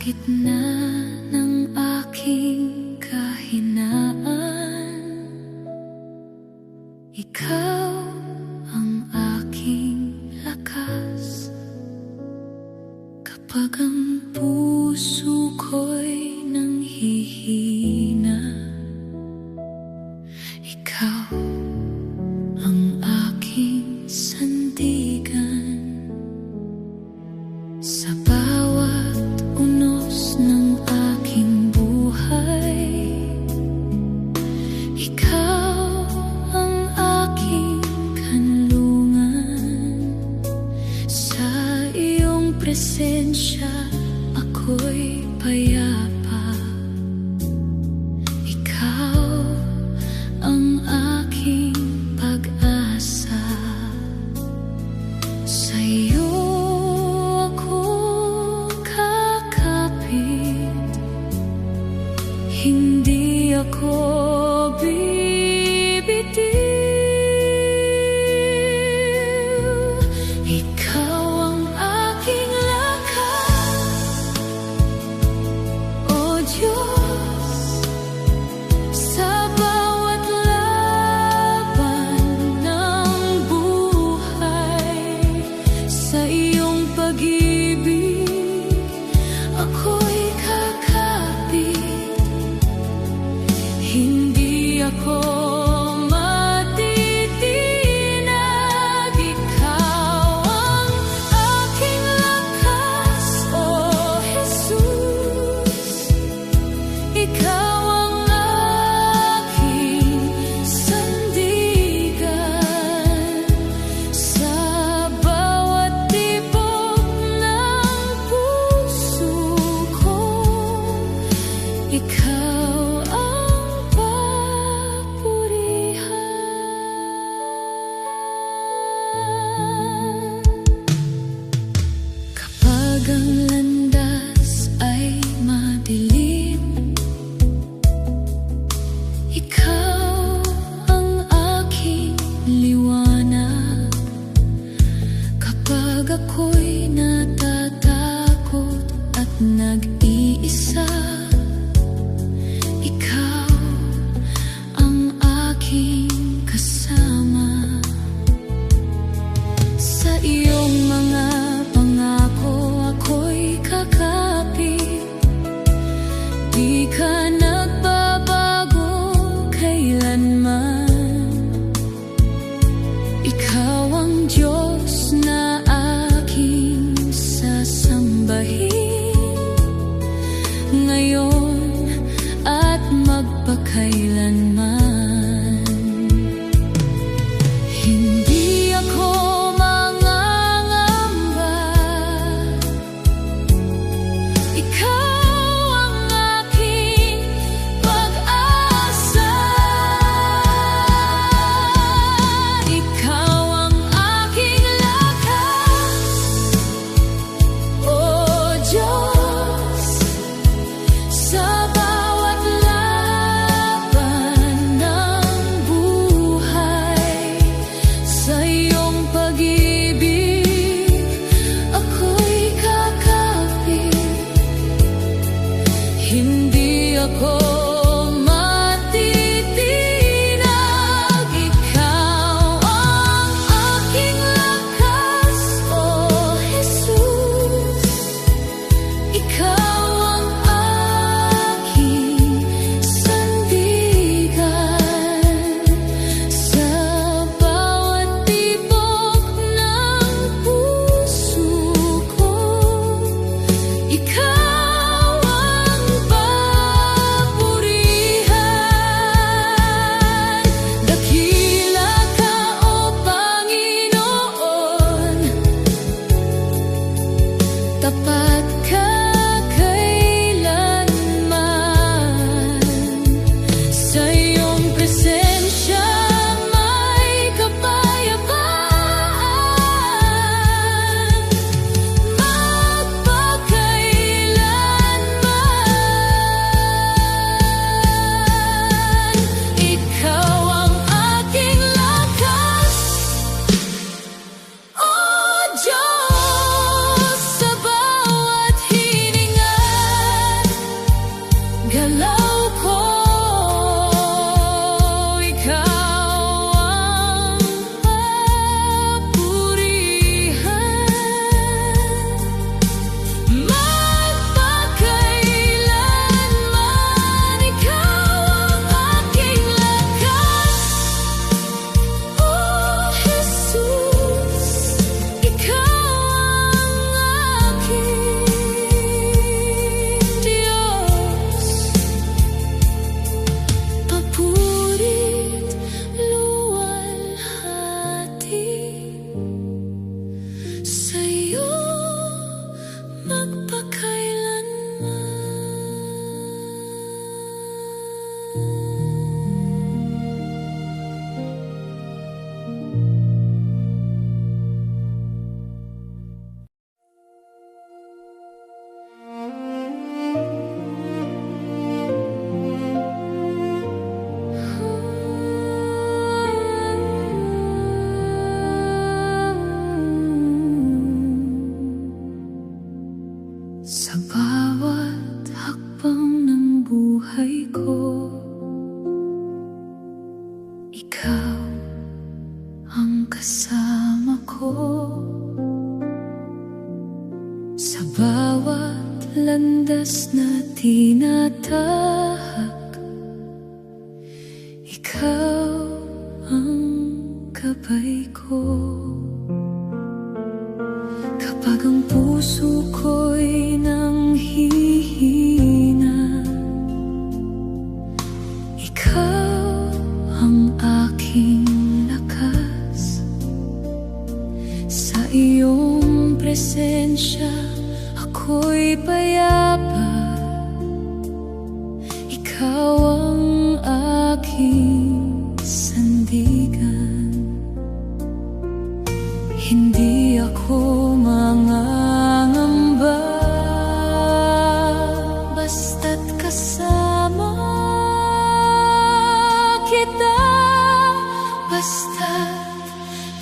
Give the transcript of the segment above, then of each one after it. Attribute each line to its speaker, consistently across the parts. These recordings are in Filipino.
Speaker 1: gitna ng aking kahinaan, ikaw ang aking lakas. Kapag ang puso ko'y nanghihina, ikaw ang aking sandigan. Sa bawat unos ng aking buhay, ikaw ang aking kanlungan. Sa iyong presensya ako'y payapa. Ikaw ang aking pag-asa. Sa iyo hindi ako bibitiw. Ikaw ang aking lakas, O Diyos. Sa bawat laban ng buhay, sa iyong pag-ibig ako'y kakapit. Hindi ako matitinag. Ikaw ang aking lakas, O Jesus. Ikaw ang aking sandigan. Sa bawat tibok ng puso ko, ikaw ang landas ay madilim, ikaw ang aking liwanag. Kapag ako'y natatakot at nag-iisa, ikaw ang aking kasama. Sa iyong mga ako'y kakapit. Di ka nagbabago kailanman. Ikaw ang Diyos na aking sasambahin, ngayon at magpakailanman. Hindi ako hindi ako matitinag. Ikaw ang aking lakas, O Jesus. Ikaw ang aking sandigan. Sa bawat tibok ng puso ko, ikaw tapat ka kailanman. Sa iyong presensya may kapayapaan, magpakailanman. Ikaw ang aking lakas, O Diyos. Sa bawat ko. Ikaw ang kasama ko sa bawat landas na tinatahak. Ikaw ang gabay ko kapag ang puso ko'y nanghihina. Ikaw ang aking lakas. Sa iyong presensya ako'y payapa. Ikaw ang aking sandigan. Hindi ako mangangamba basta't kasama kita. Basta't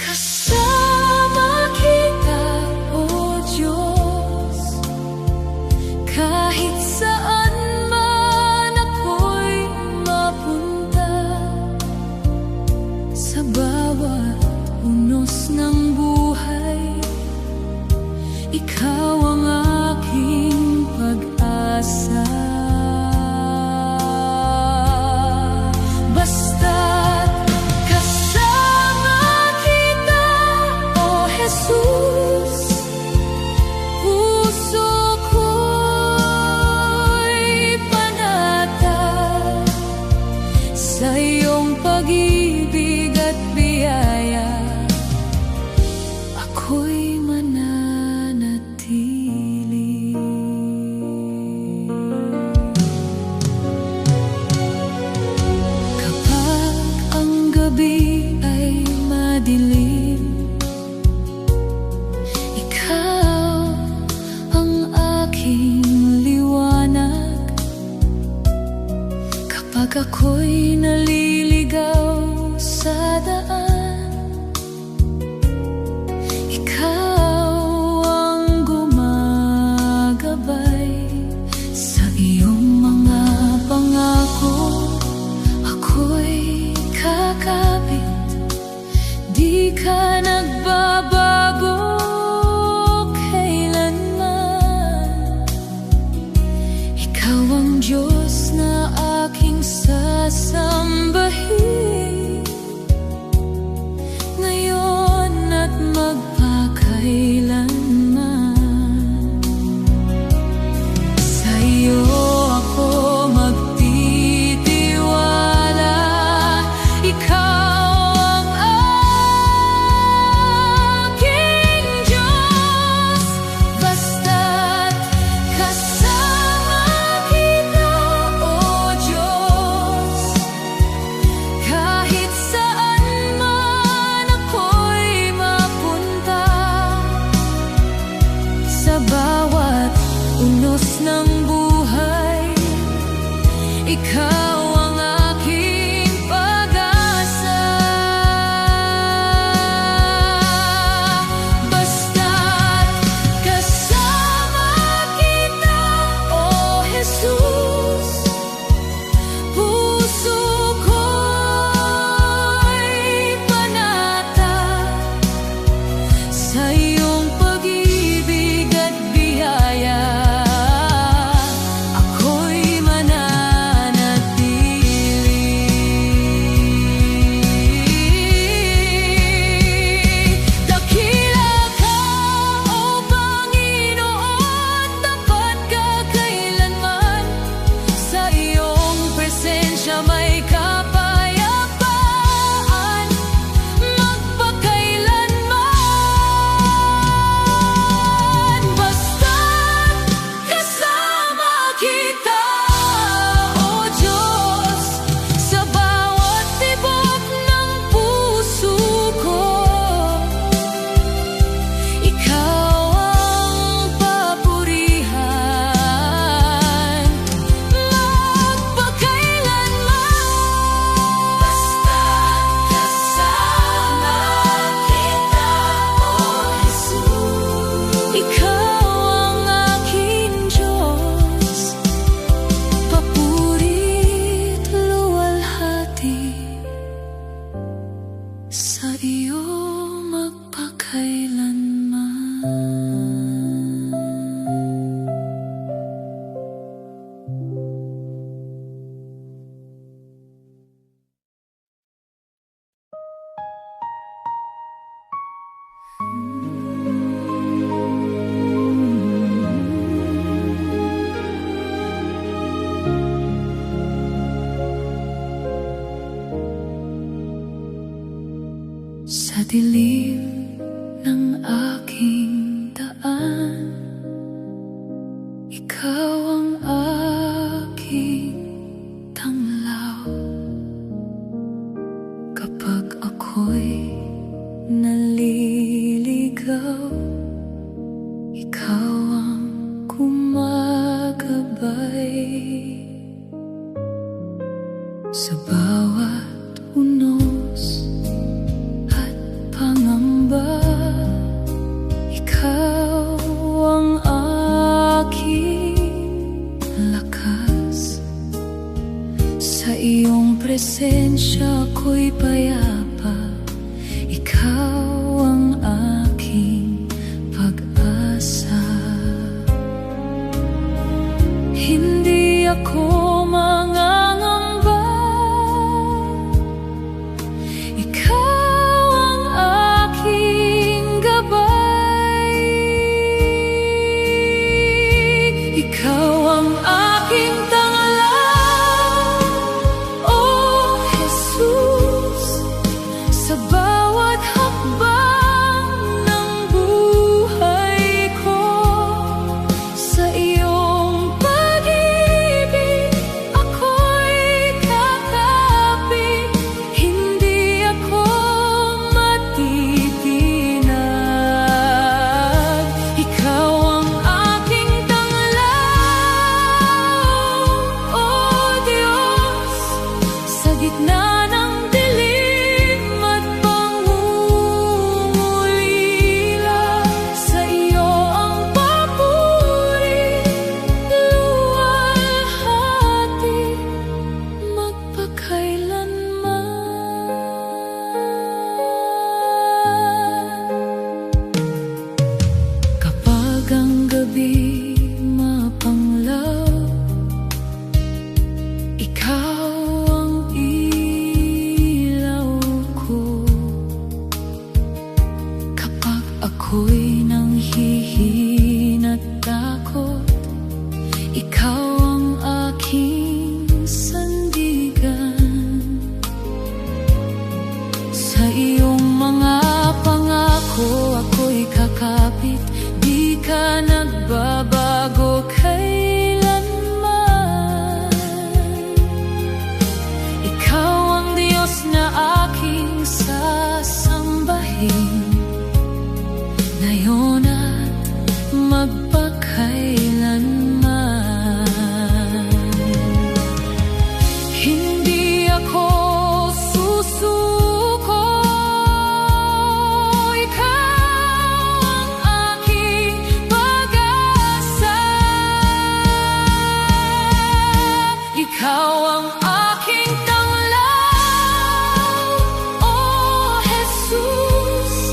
Speaker 1: kasama kita, O Diyos. Kahit saan man ako'y mapunta, sa bawat unos ng buhay, ikaw ang aking pag-asa. Basta't kasama kita, O Jesus. Puso ko'y panatag sa iyong pag-ibig at biyaya. Ako'y mananatili. Kapag ang gabi ay madilim, ikaw ang aking liwanag. Kapag ako'y naliligaw sa daan, ikaw ang gumagabay. Sa iyong mga pangako ako'y kakapit. Di ka nagbabago kailanman. Ikaw ang Diyos na aking sasambahin, ngayon at magpakailanman. Sa iyo ako magtitiwala. Ikaw ang aking Diyos. Basta't kasama kita, O Diyos. Kahit saan man ako'y mapunta, sa bawat unos ng buhay, ikaw ang aking pag-asa. Basta't kasama kita, O Jesus. Puso ko'y panatag sa iyong pag-ibig at biyaya. Ako'y mananatili. Sa bawat unos at pangamba, ikaw ang aking lakas. Sa iyong presensya ko'y payapa, ikaw ang aking pag-asa. Hindi ako mangangamba, ikaw ang aking gabay. Ikaw ang aking tanglaw, O Jesus. Sa bawat hakbang ng buhay ko, sa iyong pag-ibig ako'y kakapit. Hindi ako matitinag. Ikaw ang aking tanglaw, O Diyos. Sa gitna ng dilim at pangungulila, sa iyo ang papuri, luwalhati, magpakailanman. Kapag ang gabi mapanglaw, ikaw ang ilaw ko. Kapag ako'y nanghihina at takot, ikaw ang aking sandigan. Sa iyong mga pangako ako'y kakapit, di ka nagbabago kailanman. Ikaw ang Diyos na aking sasambahin, ngayon at magpakailanman. Hindi ako susuko, ikaw ang aking pag-asa. Ikaw ang aking tanglaw, O Jesus.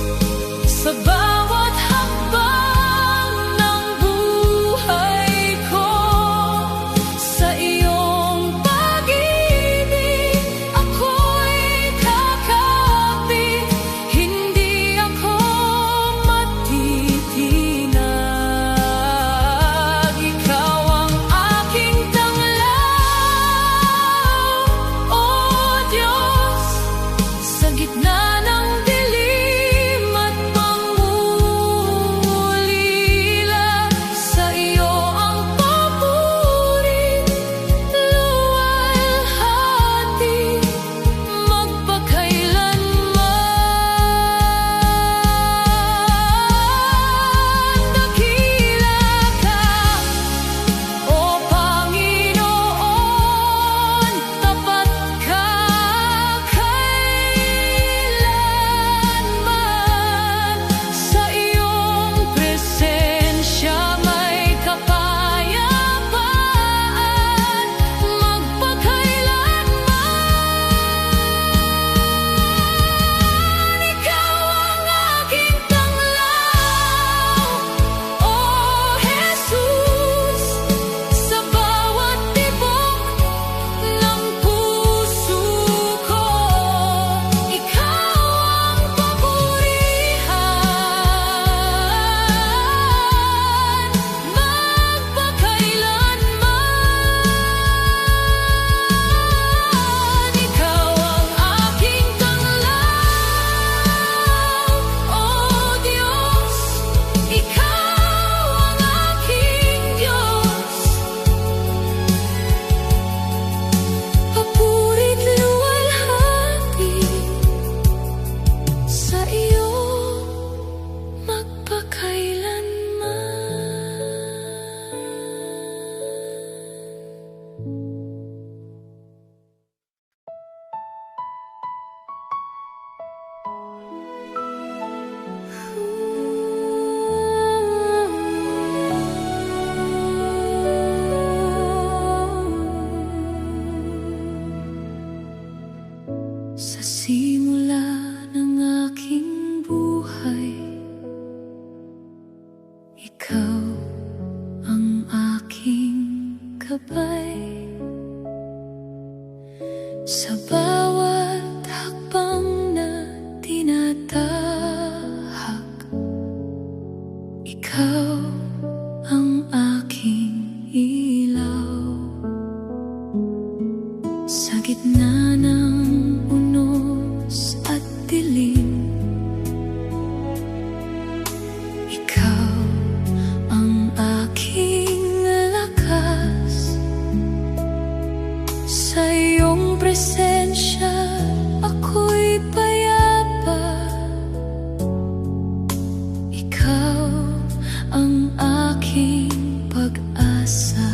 Speaker 1: Sa bawat hakbang ng gabay. Sa bawat hakbang na tinatahak, ikaw ang aking ilaw. Sa gitna ng unos at dilim, ikaw ang aking lakas. Sa iyong presensya ako'y payapa. Ikaw ang aking pag-asa.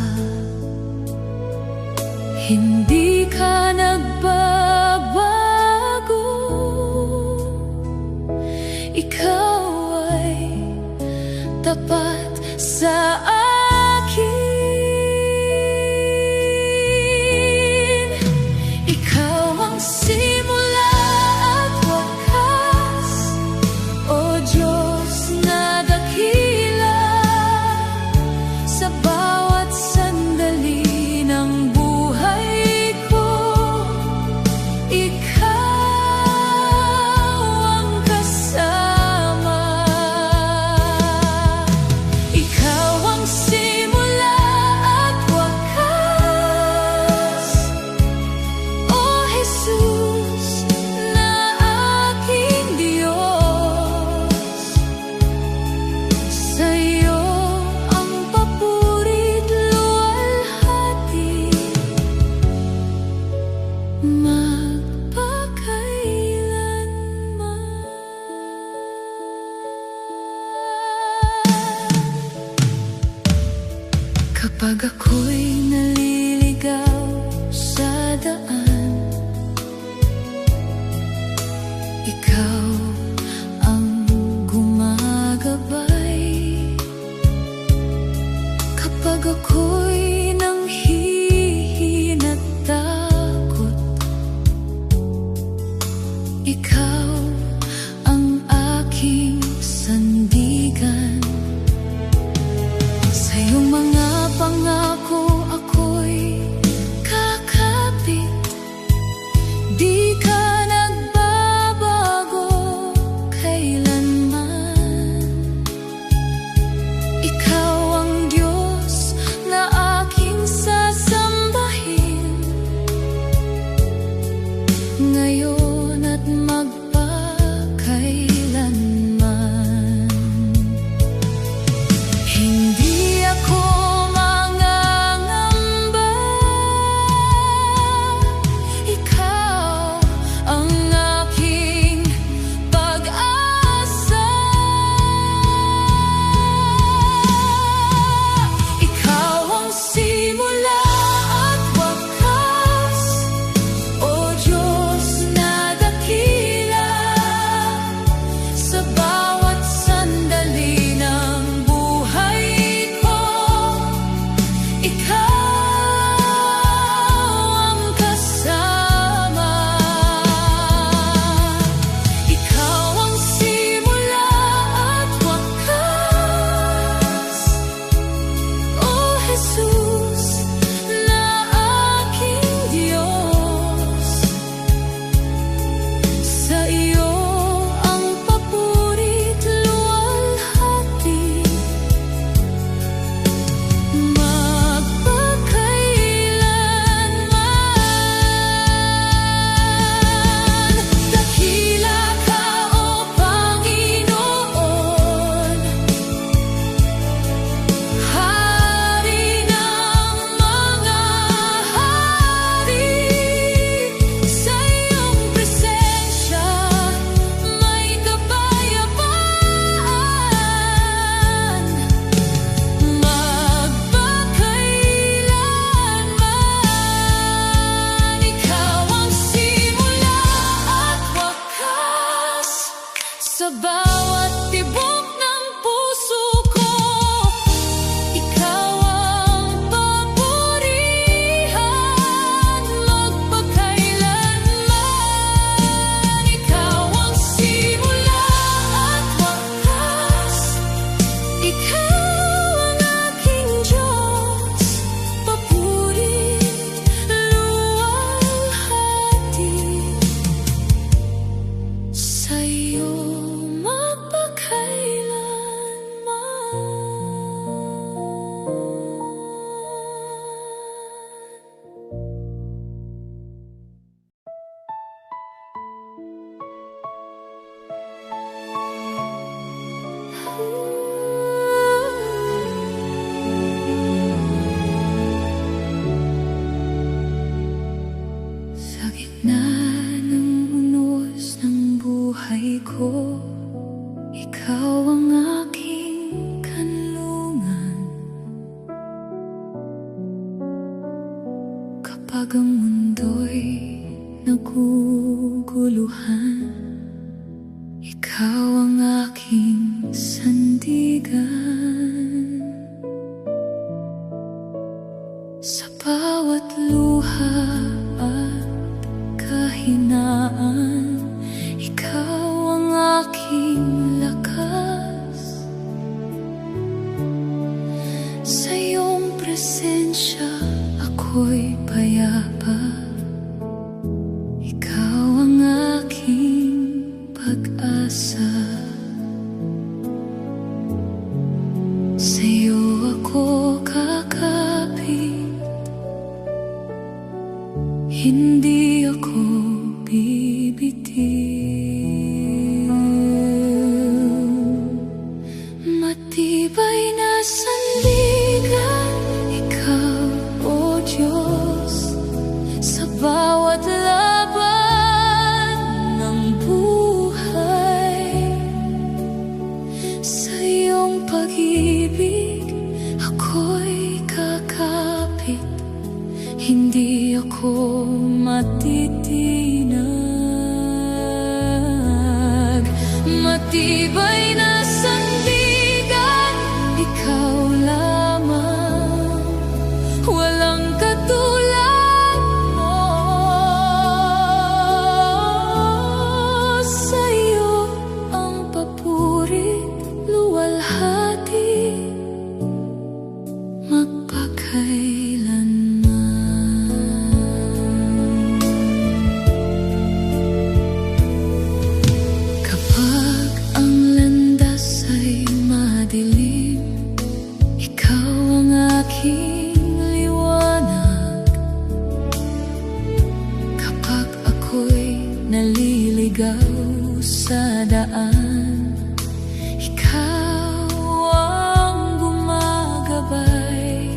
Speaker 1: Hindi ka nagbabago. Ikaw ay tapat sa akin. Ikaw ang simula at wakas, O Diyos na dakila. Sa bawat sandali ng buhay ko, ikaw ang kasama. Ikaw ang simula at wakas, O Jesus na aking Diyos. Sa iyo ang papurit luwalhati, magpakailanman. Kapag ako'y naliligaw sa daan, ikaw ang gumagabay. Kapag ako'y nanghihinat takot, ikaw ang aking sandigan. Sa iyong mga pangako ako'y kakapit. Di ka nagbabago kailanman. Ikaw ang Diyos na aking sasambahin, ngayon at magpakailanman. Hindi ako mangangamba. Ikaw ang aking pag-asa. Kapag ang mundo'y naguguluhan, ikaw ang aking sandigan. Sa bawat luha at kahinaan, ikaw ang aking lakas. Sa iyong presensya ako'y payapa, ikaw ang aking pag-asa. Sa iyo ako kakapit, hindi ako bibitiw. Matibay na sandigan, ikaw, O Diyos, sa bawat laban ng buhay. Sa iyong pag-ibig ako'y kakapit, hindi ako matitinag. Matibay na sandigan, ikaw lamang, walang katulad mo. Sa iyo ang papurit, luwalhati, magpakailanman. Kapag ang landas ay madilim, ikaw ang aking liwanag. Kapag ako'y naliligaw sa daan, ikaw ang gumagabay.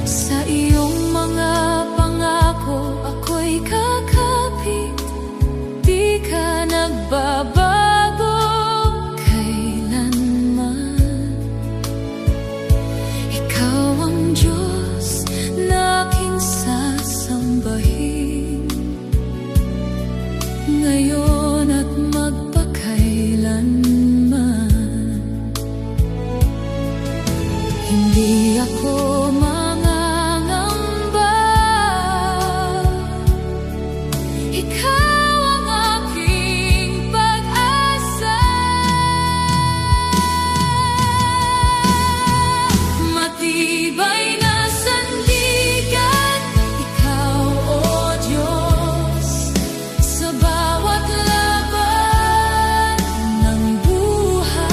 Speaker 1: Sa iyong mga pangako ako'y kakapit, di ka nagbabago kailanman. Ikaw ang Diyos na aking sasambahin, ngayon at magpakailanman. Hindi ako mangangamba, ikaw ang aking pag-asa. Matibay na sandigan, ikaw, O Diyos, sa bawat laban ng buhay.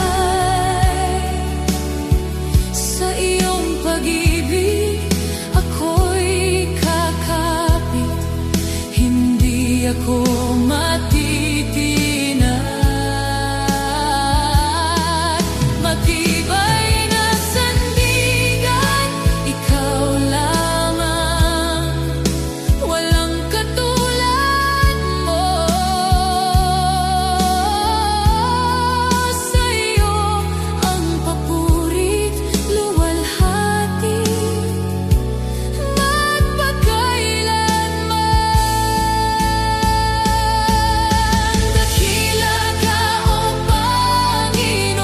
Speaker 1: Sa iyong pag-ibig ako'y kakapit, hindi ako matitinag. Matibay na sandigan, ikaw lamang, walang katulad mo. Sa iyo ang papurit, luwalhati, magpakailanman. Dakila ka, O Panginoon,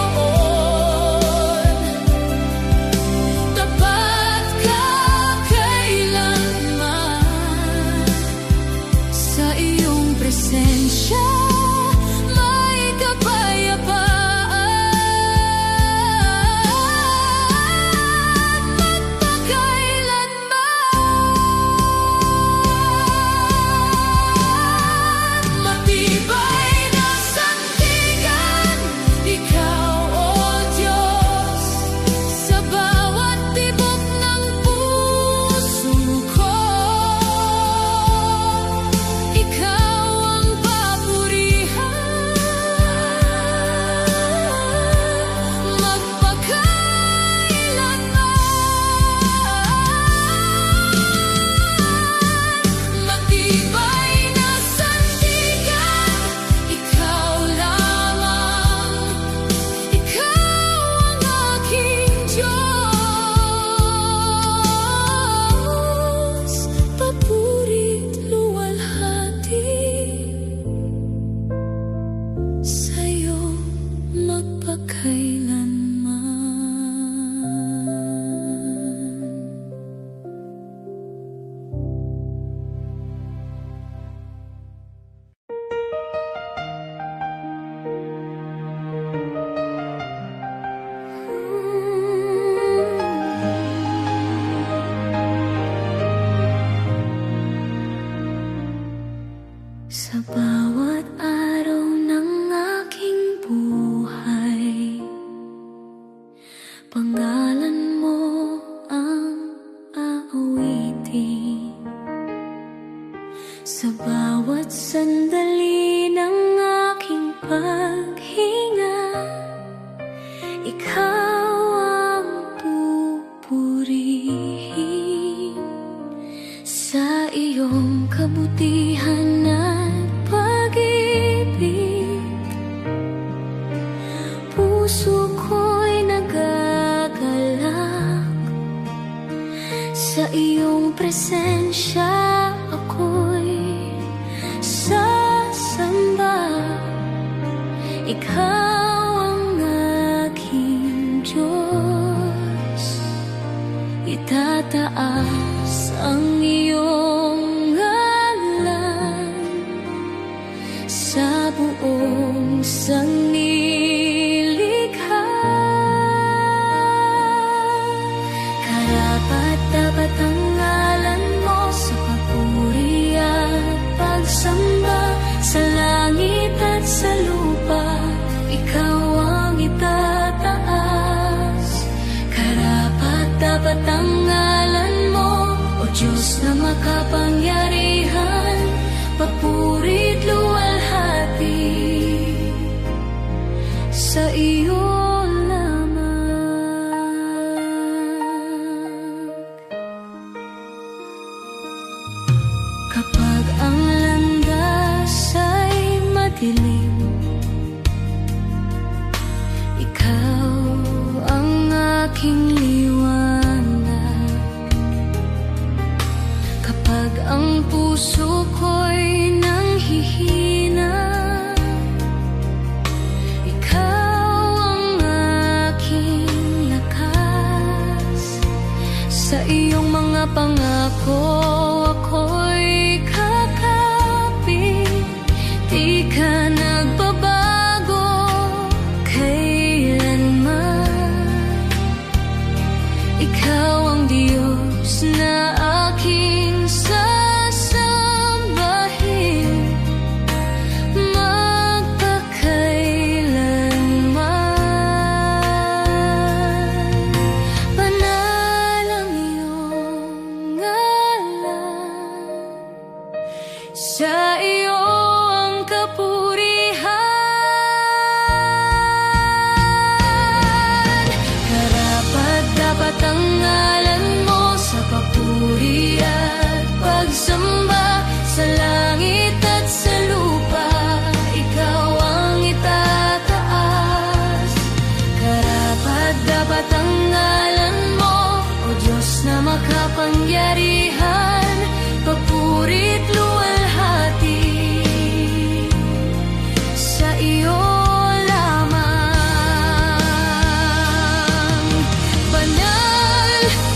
Speaker 1: Pangalan mo ang aawitin sa bawat sandali ng aking paghinga. Ikaw ang pupurihin sa iyong kabutihan at pag-ibig. Puso ko'y nagagalak sa iyong presensya. Ako'y sasamba. Ikaw ang aking Diyos. Itataas ang iyong ngalan sa buong sanlilikha. Karapat-dapat ang ngalan mo sa papuri at pagsamba sa langit at sa lupa. Ikaw ang itataas. Karapat-dapat ang ngalan mo, O Diyos na makapangyarihan. Papuri't luwalhati sa iyo lamang. Kapag ang landas ay madilim, ikaw ang aking liwanag. Kapag ang puso ko'y nanghihina, ikaw ang aking lakas. Sa iyong mga pangako ako'y kakapit. Di ka nagbabago kailanman. Ikaw ang Diyos na aking sasambahin magpakailanman. Banal ang iyong ngalan, sa iyo ang kapurihan. Karapat-dapat ang ngalan mo sa papuri at pagsamba sa langit at sa lupa. Ikaw ang itataas. Karapat-dapat ang ngalan mo, O Diyos na makapangyarihan. Papuri't luwalhati sa iyo lamang. Banal,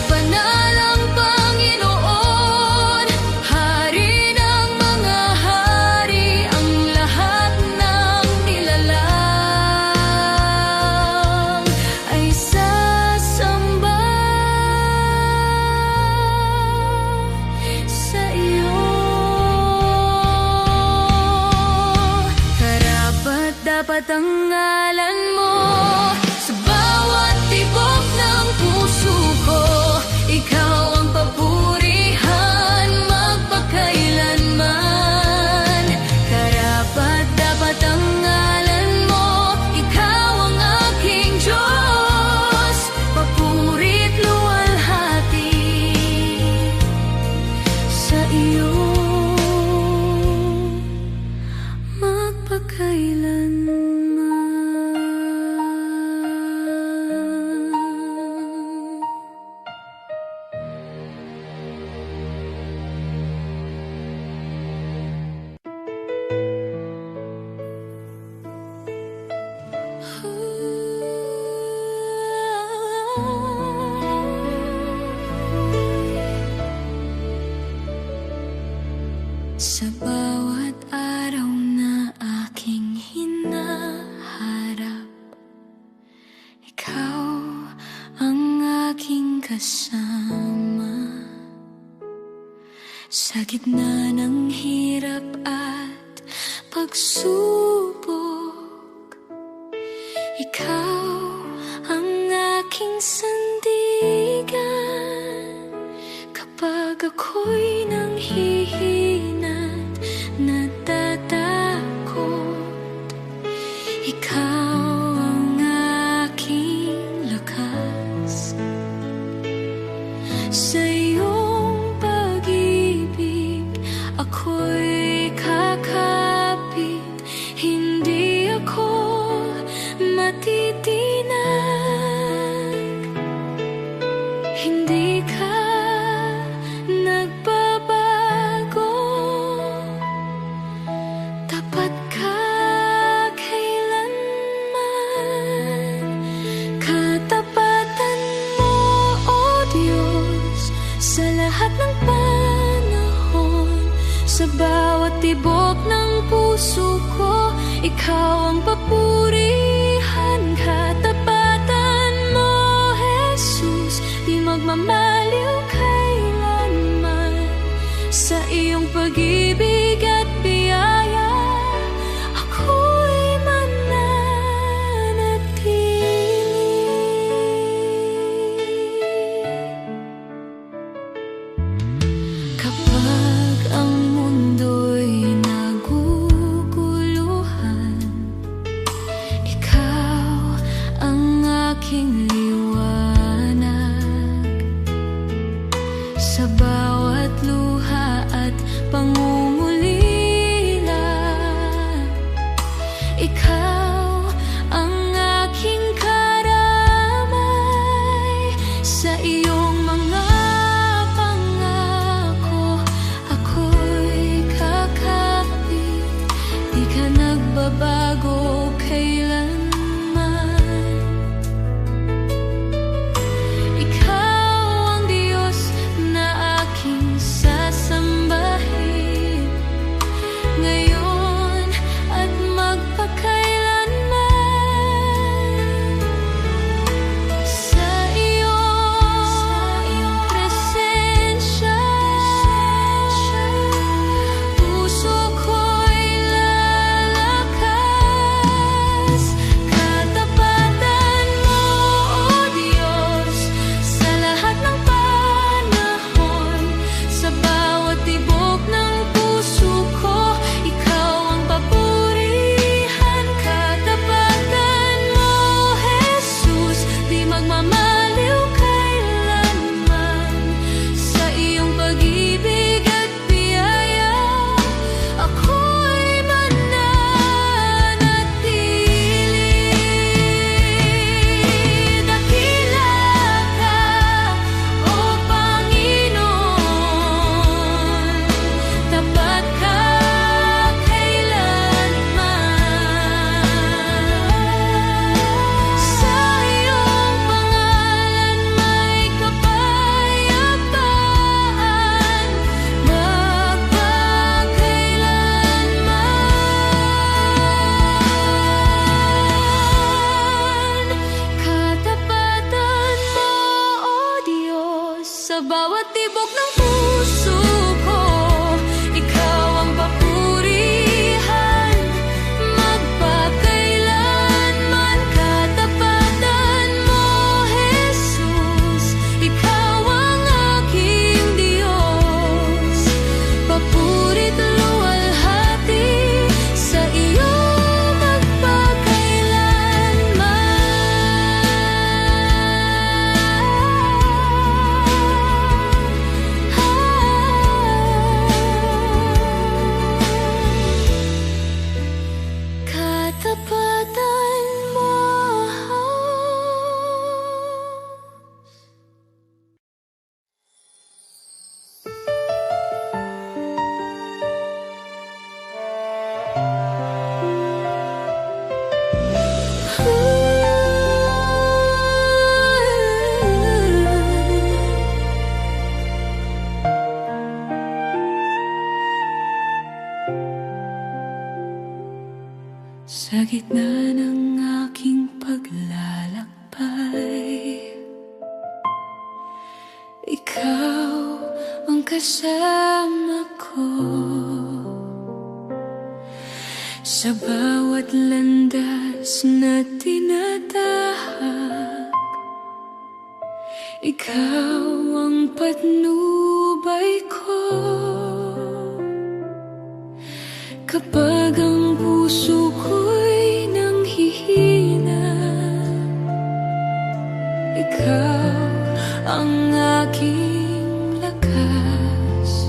Speaker 1: banal ang Panginoon, Hari ng mga hari, ang lahat ng nilalang ay sasamba sa iyo. Karapat-dapat ang ngalan mo sa bawat tibok ng puso ko. Ikaw ang papurihan magpakailanman. Karapat-dapat ang ngalan mo, ikaw ang aking Diyos. Papuri't luwalhati sa iyo sa bawat araw na aking hinaharap. Ikaw ang aking kasama sa gitna ng hirap at pagsubok. Ikaw ang aking sandigan kapag ako'y nanghihinat, natatakot. Ikaw ang aking lakas. Sa iyong pag-ibig ako'y kakapit, hindi ako matitinag. Hindi ka nagbabago, tapat ka kailanman. Katapatan mo, O Diyos, sa lahat ng panahon. Sa bawat tibok ng puso ko, ikaw ang papurihan. Katapatan mo, Jesus, di magmamaliw kailanman. Sa iyong pag-ibig at biyaya ako'y mananatili. Kapag ang mundo'y naguguluhan, ikaw ang aking liwanag. Sa bawat luha at pangungulila, ikaw ang aking karamay. Sa iyong mga pangako ako'y kakapit, di ka nagbabago kailanman. Ikaw ang Diyos na aking sasambahin, ngayon at magpakailanman. Sa iyong presensya, puso ko'y lalakas. Katapatan mo, O Diyos, sa lahat ng panahon. Sa bawat tibok ng puso ko, ikaw ang papurihan. Katapatan mo, Jesus, di magmamaliw kailanman. Sa iyong pag-ibig at biyaya ako'y mananatili. Dakila ka, O Panginoon, tapat ka kailanman. Sa iyong pangalan may kapayapaan, magpakailanman. Katapatan mo, O Diyos, sa bawat tibok ng puso ko, ikaw ang papurihan, magpakailanman. Katapatan mo, Jesus, ikaw ang aking Diyos. Papuri't luwalhati sa iyo katapatan mo. Sa gitna ng aking paglalakbay, ikaw ang kasama ko. Sa bawat landas na tinatahak, Ikaw ang patnubay ko kapag ang puso ko'y nanghihina. Ikaw ang aking lakas,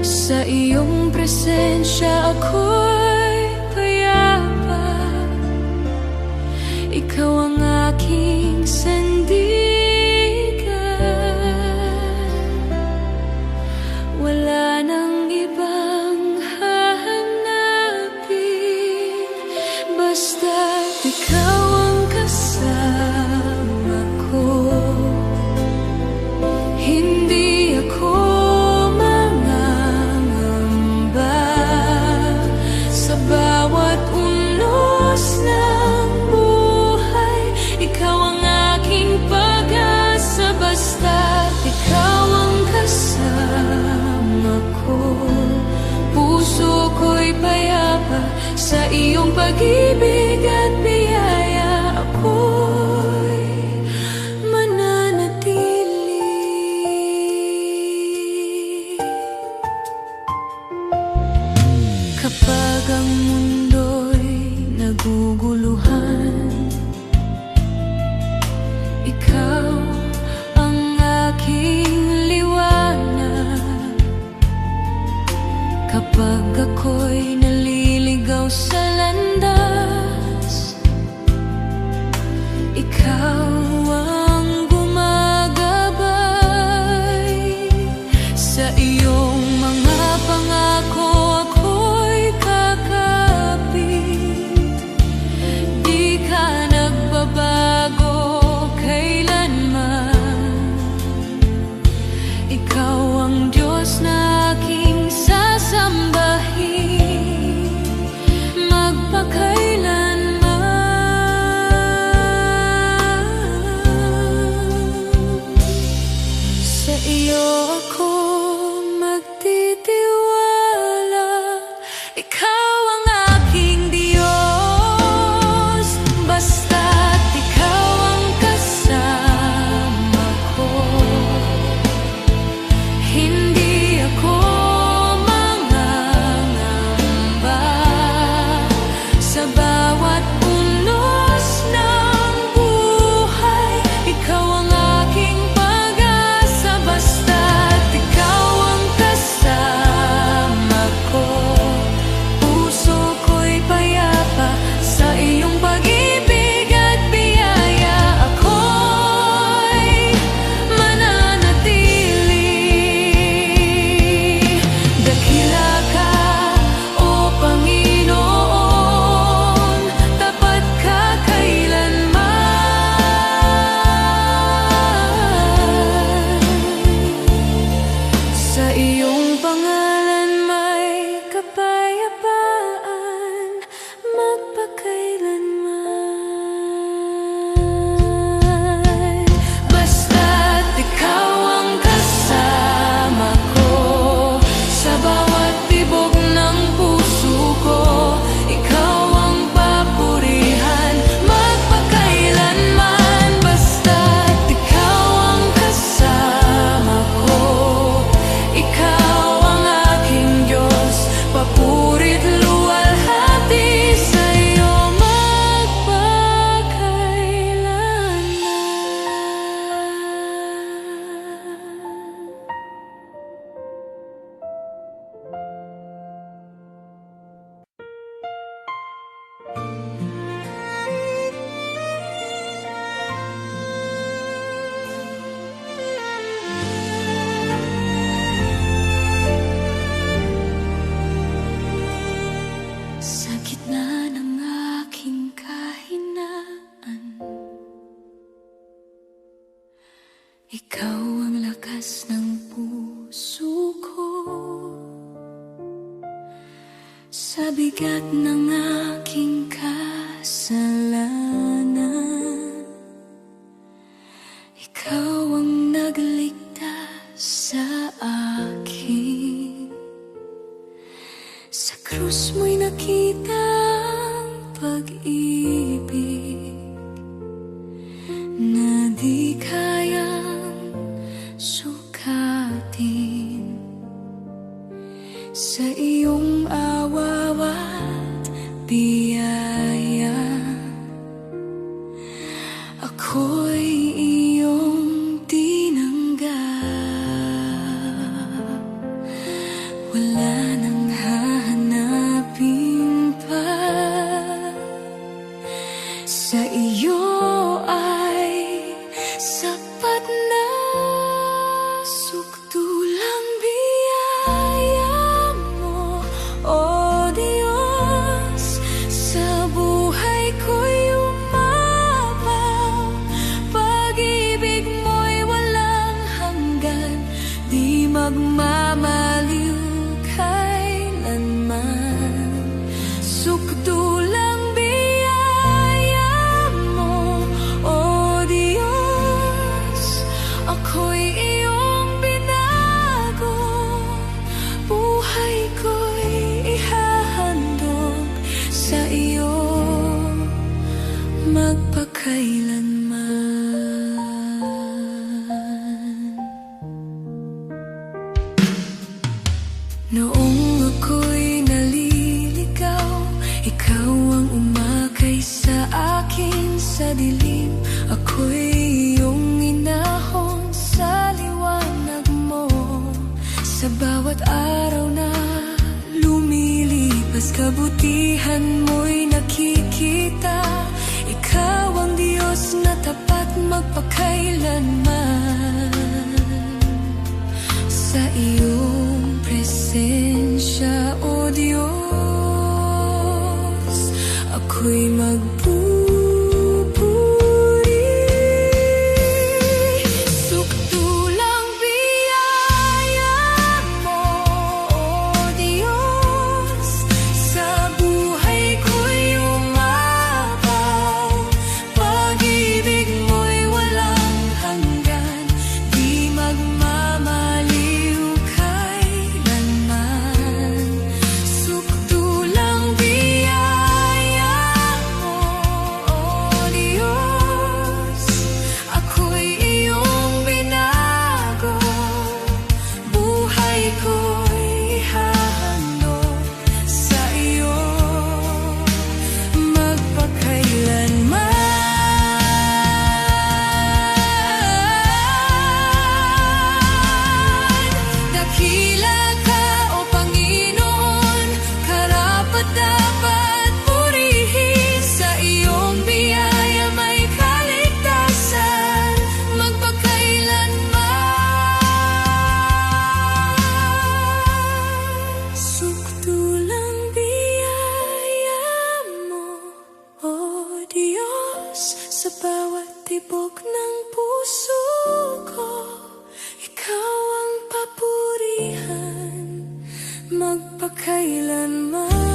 Speaker 1: sa iyong presensya ako'y payapa. Ikaw ang aking sandigan, wala nang ibang hahanapin, basta't ikaw ang kasama ko. Hindi ako mangangamba sa bawat unos ng buhay. Ikaw ang aking pag-asa, basta't ikaw ang kasama ko. Puso ko'y payapa sa iyong pag-ibig at biyaya. Ako'y mananatili. Kapag ang mundo'y naguguluhan, ikaw ang aking liwanag. Kapag ako'y naliligaw sa landas, ikaw ang gumagabay. Sa iyong mga pangako ako'y kakapit. Di ka nagbabago kailanman. Ikaw ang Diyos na aking sasambahin magpakailanman. Sa iyo ako magtitiwala, ikaw ang aking Diyos, basta't ikaw ang kasama ko. Hindi ako mangangamba sa bawat unos ng buhay. Ikaw ang aking pag-asa, basta't ikaw ang kasama ko. Puso ko'y payapa sa iyong pag-ibig at biyaya. Ako'y mananatili. Dakila ka, O Panginoon, tapat ka kailanman. Sa iyong pangalan may kapayapaan magpakailanman. Basta't ikaw ang kasama ko sa bawat tibok ng puso ko. Ikaw ang papurihan magpakailanman. Basta't ikaw ang kasama ko. Ikaw ang aking Diyos, papuri't luwalhati sa iyo sa gitna ng aking kahinaan. Ikaw ang lakas ng puso ko. Sa bigat ng aking kasalanan, ikaw ang nagligtas sa akin. Sa krus mo'y nakita ang pag-ibig na di kaya sapat na. Sukdulang biyaya mo, O Diyos, sa buhay ko'y umapaw. Pag-ibig mo'y walang hanggan, di magmamaliw kailanman. Sukdulang biyaya mo, O Diyos, ako'y iyong binago. Buhay ko'y ihahandog sa iyo magpakailanman. Noong ako'y naliligaw, ikaw ang umakay sa akin sa dilim. Ako'y iyong inahon sa liwanag mo. Sa bawat araw na lumilipas, kabutihan mo'y nakikita. Ikaw ang Diyos na tapat magpakailanman. Sa iyong presensya, O Diyos, ako'y magpupuri. Sukdulang biyaya mo, O Diyos, sa buhay ko'y umapaw. Pag-ibig mo'y walang hanggan, di magmamaliw kailanman. Sukdulang biyaya mo, O Diyos, ako'y iyong binago. Buhay ko'y ihahandog sa iyo magpakailanman. Dakila ka, O Panginoon, karapat-dapat purihin. Sa iyong biyaya may kaligtasan magpakailanman. Sukdulang biyaya mo, O Diyos, sa bawat tibok ng puso ko. Ikaw ang papurihan magpakailanman.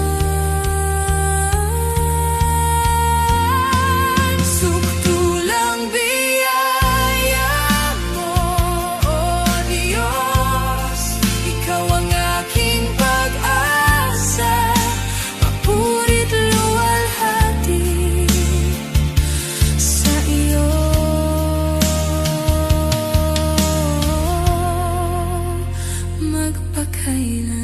Speaker 1: Sukdulang biyaya mo, O Diyos, ikaw ang aking pag-asa. Papuri't luwalhati sa iyo magpakailanman.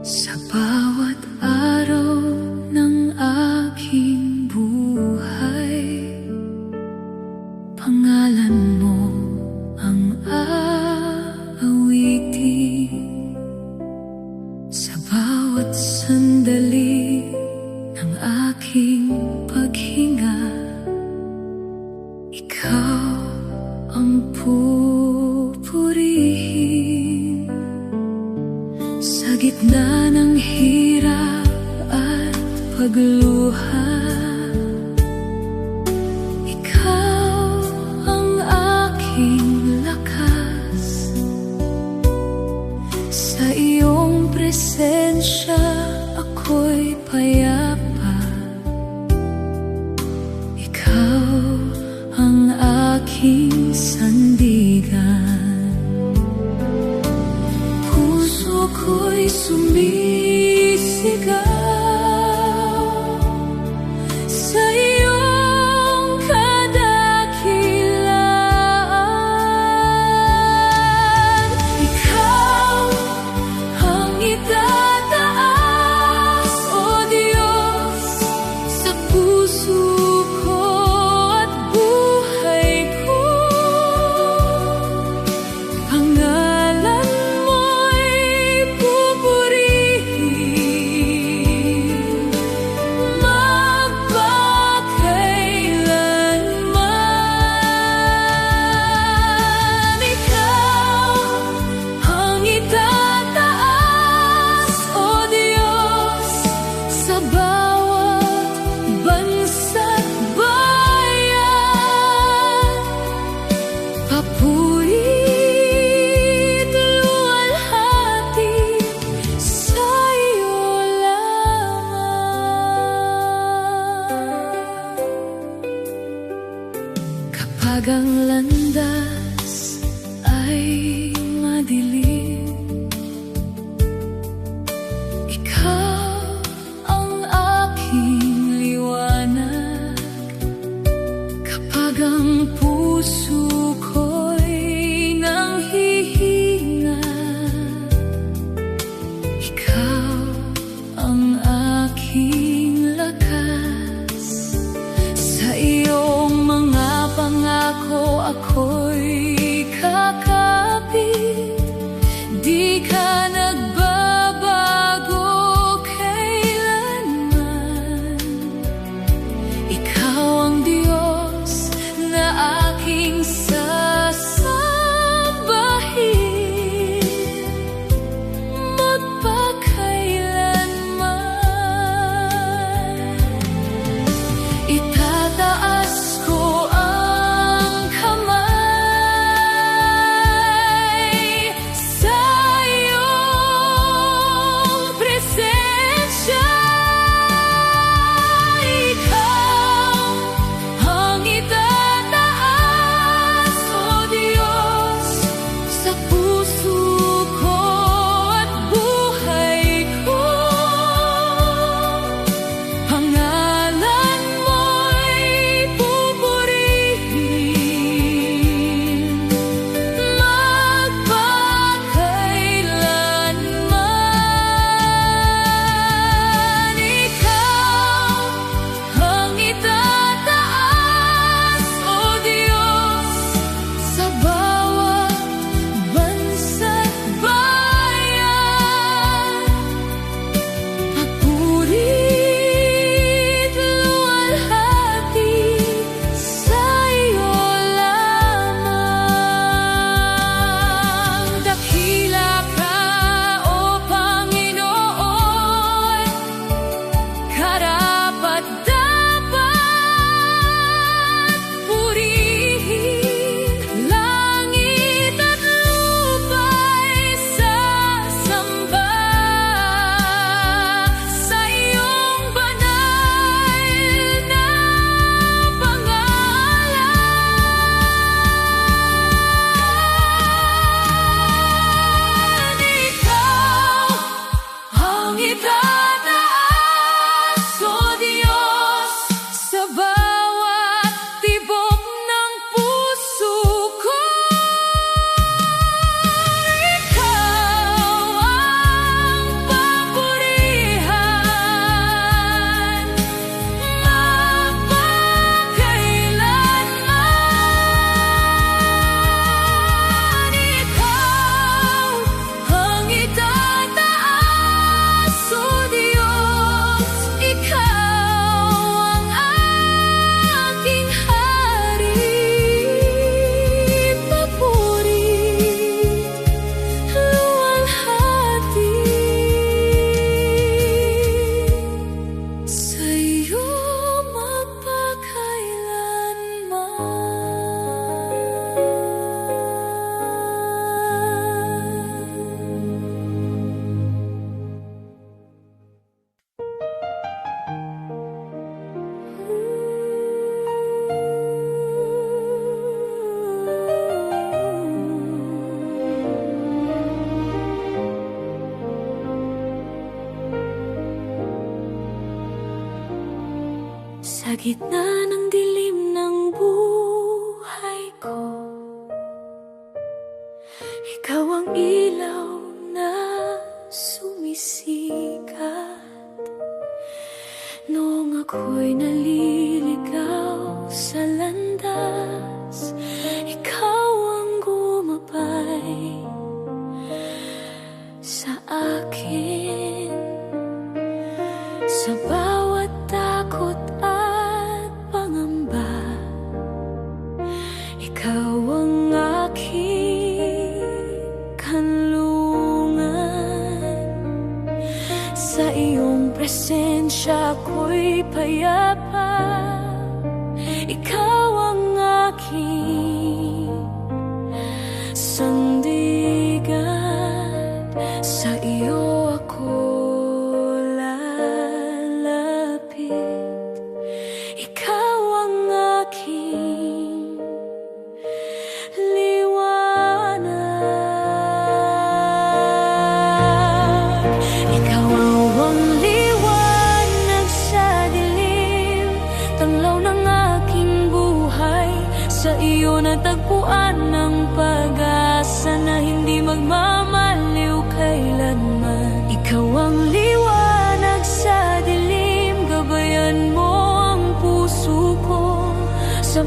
Speaker 1: Sa bawat araw ng aking buhay, pangalan mo ang aawitin. Sa bawat sandali ng aking paghinga, ikaw ang pupurihin. Sa gitna ng hirap at pagluha, ikaw ang aking lakas. Sa iyong presensya ako'y payapa. Ikaw ang aking sandigan. Puso ko'y sumisigaw sa iyong kadakilaan. madilim, ikaw ang aking liwanag. Kapag ang puso ko'y nanghihinga, ikaw ang aking lakas. Sa iyong mga pangako ako'y kakapit. Di ka nagbabago kailanman. Ikaw ang Diyos na aking sasambahin magpakailanman. Itataas ko ang kamay sa iyong presensya. Ikaw ang itataas, O Diyos, sa puso ko at buhay ko. Pangalan mo'y pupurihin magpakailanman. Ikaw ang itataas, O Diyos, sa bawat bansa't bayan. Pagpurit, luwalhati sa iyo lamang. Dakila ka, O Panginoon, karapat-dapat purihin. Langit at lupa'y sasamba sa iyong banal na pangalan. Ikaw ang itataas, O Diyos, sa bawat tibok ng puso ko. Ikaw ang papurihan magpakailanman. Ikaw ang itataas, O Diyos. Ikaw ang aking hari. Papurit, luwalhati sa iyo magpakailanman. Sa gitna ng dilim ng buhay ko, ikaw ang ilaw na sumisikat. Noong ako'y naliligaw sa landas, ikaw ang gumabay sa akin. Sa bawat takot at pangamba, ikaw ang aking kanlungan. Sa iyong presensya ko'y payapa. Ikaw ang aking sandigan. Sa iyo ako lalapit. Ikaw ang aking liwanag.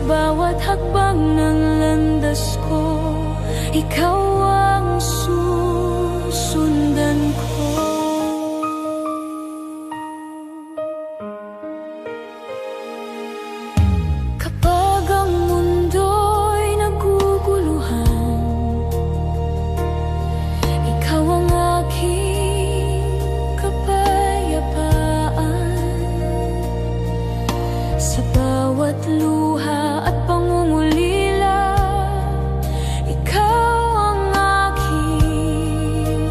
Speaker 1: bawat hakbang ng landas ko, ikaw ang susundan ko. Kapag ang mundo'y naguguluhan, ikaw ang aking kapayapaan. Sa bawat luha at pangungulila, ikaw ang aking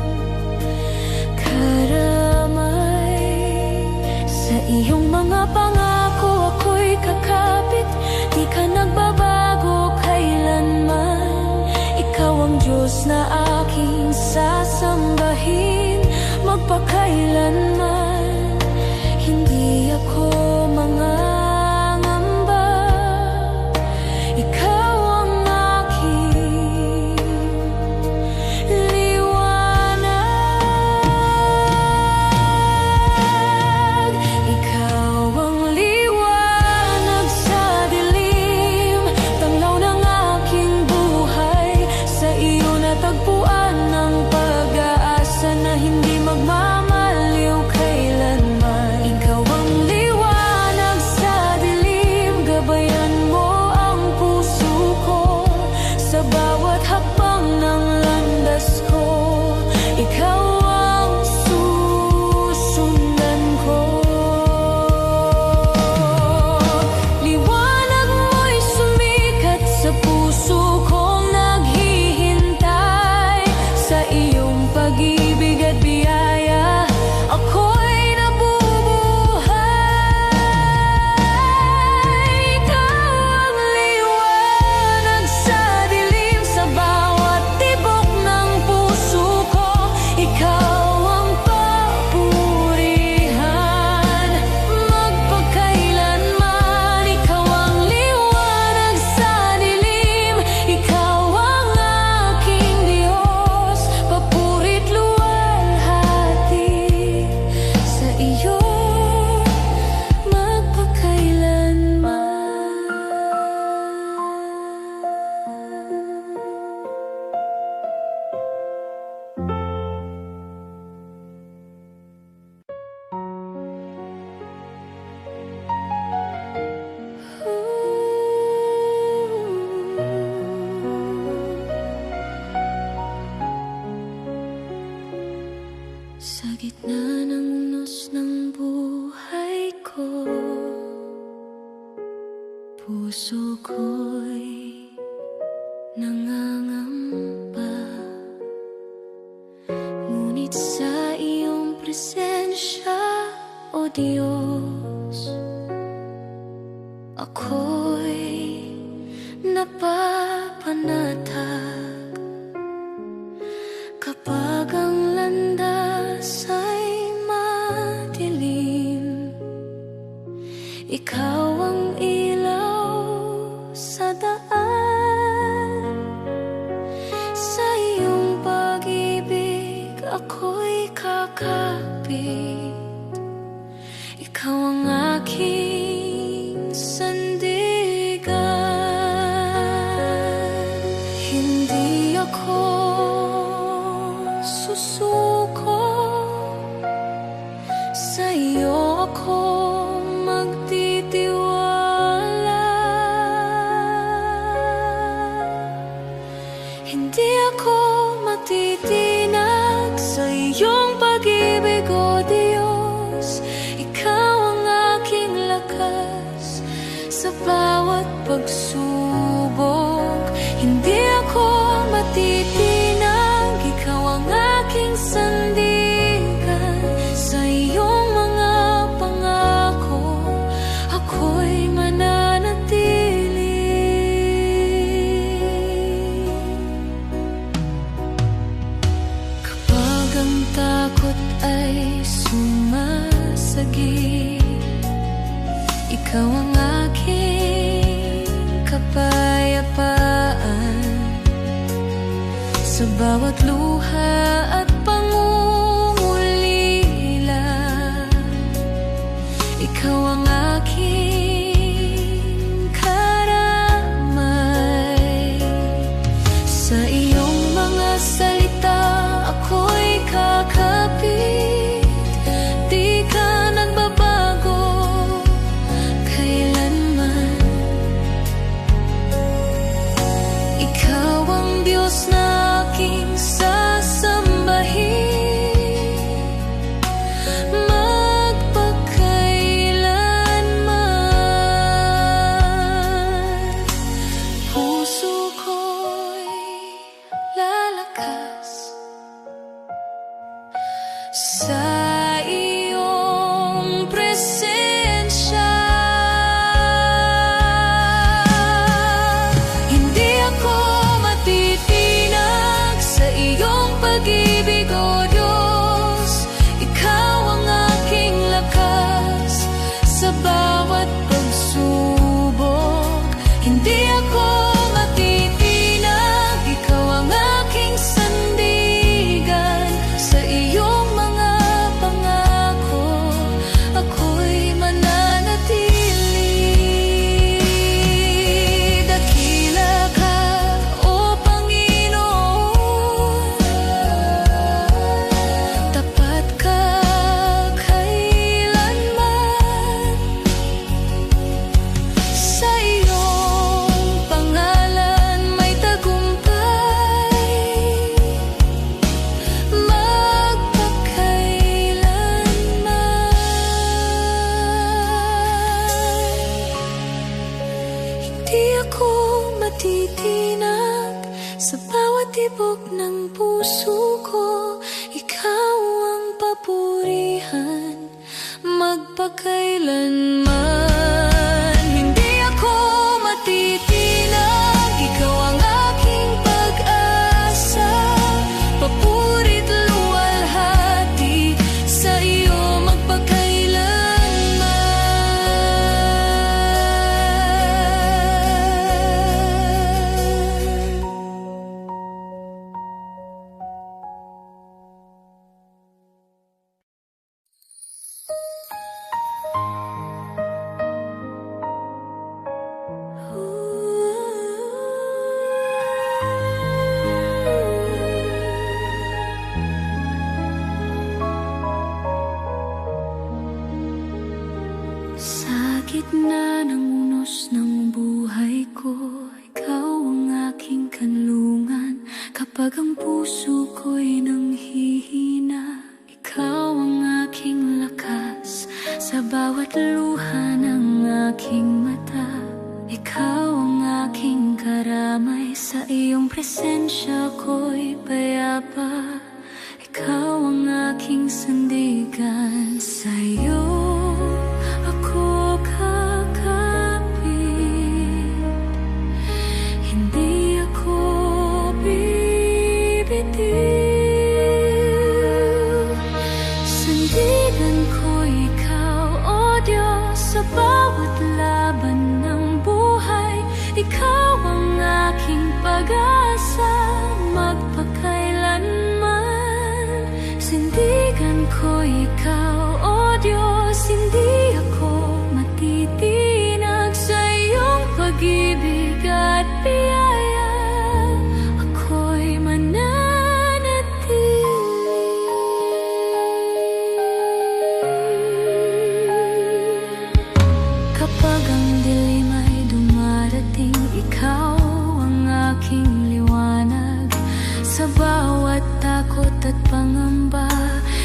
Speaker 1: karamay. Sa iyong mga pangako ako'y kakapit, di ka nagbabago kailanman. Ikaw ang Diyos na aking sasambahin magpakailanman. Hindi ako mangangamba, ikaw ang aking liwanag. Ikaw ang liwanag sa dilim, tanglaw ng aking buhay. Sa iyo natagpuan ng pag-asa na hindi magmamaliw kailanman. Ikaw ang liwanag sa dilim, gabayan mo ang puso ko. Sa bawat hakbang ng landas ko, ikaw ang susundan ko. Liwanag mo'y sumikat sa puso kong naghihintay. Sa iyong pag-ibig at biyaya, ako'y nabubuhay. Ikaw ang liwanag sa dilim, sa bawat tibok ng puso ko. Ikaw ang papurihan magpakailanman. Ikaw ang liwanag sa dilim, ikaw ang aking Diyos. Papurit luwalhati sa iyo magpakailanman. Sa gitna ng unos ng buhay ko, puso ko'y nangangamba. Ngunit sa iyong presensya, O Diyos, ako'y napapanatag. Kapag ang landas ay madilim, ikaw ang ilaw sa daan. Sa iyong pag-ibig ako'y kakapit. Ikaw ang aking sandigan. Hindi ako susuko, sa iyo ako magtitiwala. Hindi ako matitinag sa iyong pag-ibig, O Diyos. Ikaw ang aking lakas sa bawat pagsubok. Hindi ako matitinag, ikaw ang aking sandigan. Sa iyong mga pangako, ako'y mananatili. Kapag ang takot ay sumasagip, ikaw ang aking kapayapaan. Sa bawat luha at pangungulila, ikaw ang aking karamay. tibok ng puso ko, ikaw ang papurihan magpakailanman. Hindi ako matitinag, ikaw ang aking pag-asa. Papurit luwalhati sa iyo magpakailanman. Sa gitna ng unos ng buhay ko, ikaw ang aking kanlungan. Kapag ang puso ko'y nanghihina, ikaw ang aking lakas. Sa bawat luha ng aking mata, ikaw ang aking karamay. Sa iyong presensya ko'y payapa, ikaw ang aking sandigan. Sa iyo ako kakapit, hindi ako bibitiw. Sandigan ko ikaw, O Diyos, sa bawat laban ng buhay. Ikaw ang aking pag-asa magpakailanman. Sandigan ko ikaw, O Diyos, hindi ako matitinag sa iyong pag-ibig at biyaya. Ako'y mananatili. Kapag ang dilim ay dumarating, ikaw ang aking liwanag. Sa bawat takot at pangamba,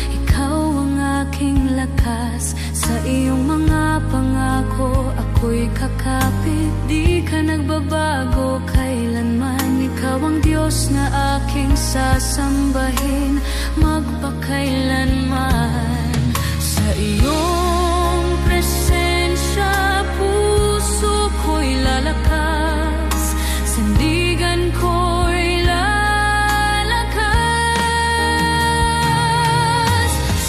Speaker 1: ikaw ang aking lakas. Sa iyong mga pangako, ako'y kakapit. Di ka nagbabago kailanman. Ikaw ang Diyos na aking sasambahin magpakailanman. Sa iyong presensya, puso ko'y lalakas. Sandigan ko'y lalakas.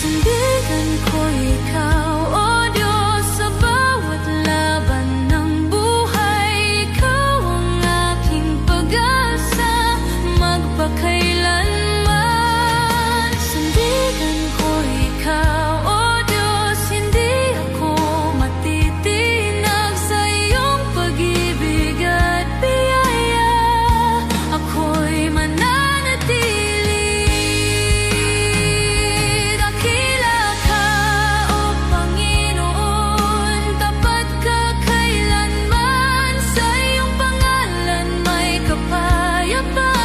Speaker 1: Sandigan ko ikaw, O Diyos, sa bawat laban ng buhay. Ikaw ang aking pag-asa magpakailanman. Sandigan ko ikaw, O Diyos, hindi ako matitinag sa iyong pag-ibig at biyaya. Ako'y mananatili. Dakila ka, O Panginoon, tapat ka kailanman. Sa iyong pangalan may kapayapaan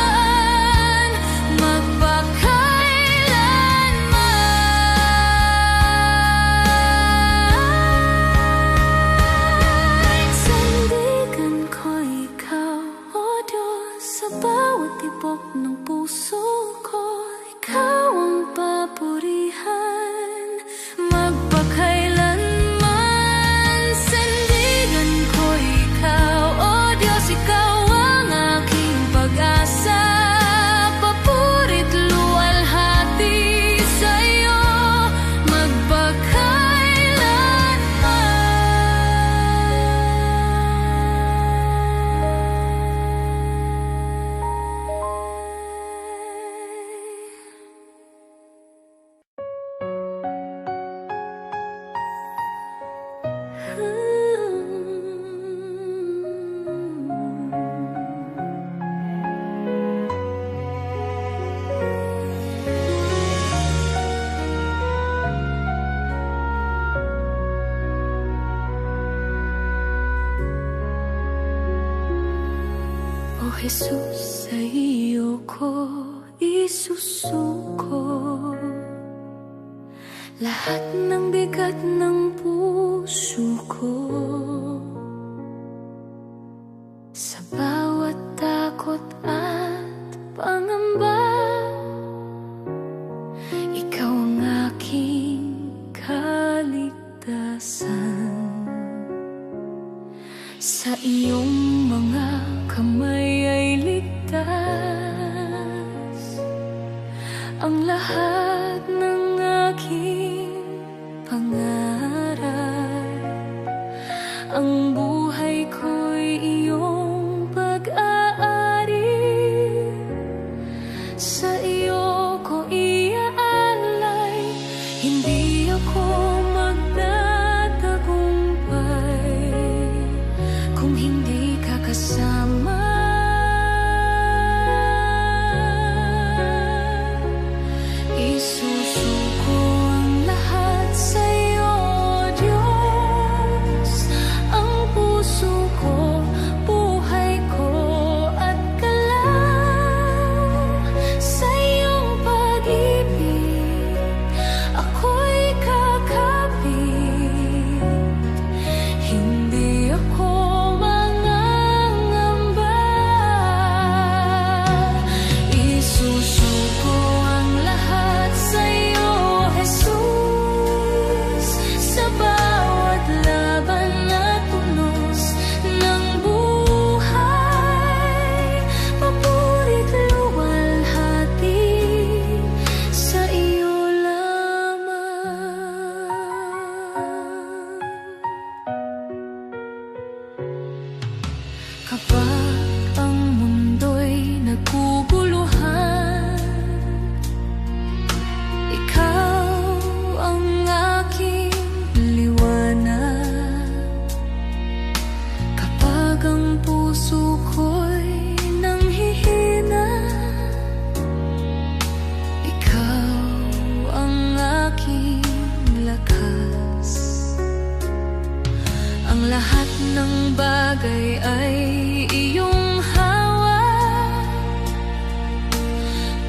Speaker 1: magpakailanman. Sandigan ko ikaw, O Diyos, sa bawat tibok ng puso ko. Ikaw ang papurihan magpakailanman. Sandigan ko ikaw, O Diyos, ikaw ang aking pag-asa. Papurit luwalhati sa iyo O Jesus, sa iyo ko isusuko lahat ng bigat ng puso ko. Sa bawat takot at pangamba, ang lahat ng aking pangarap. Ang buhay ko'y iyong pag-aari, sa iyo ko iaalay. Hindi ako magtatagumpay kung hindi ka kasama. Isusuko ang lahat sa iyo, Diyos. Ang puso ko, buhay ko at galaw, sa iyong pag-ibig ako'y kakapit. Hindi ako mangangamba. Isusuko ang lahat sa iyo, Jesus. Sa bawat laban at tunos ng buhay, papurit luwalhati sa iyo lamang. Kapag ang mundo'y naguguluhan, ikaw ang aking liwanag. Kapag ang puso ko'y nanghihina, ikaw ang aking lakas. Ang lahat ng bagay ay iyong hawak.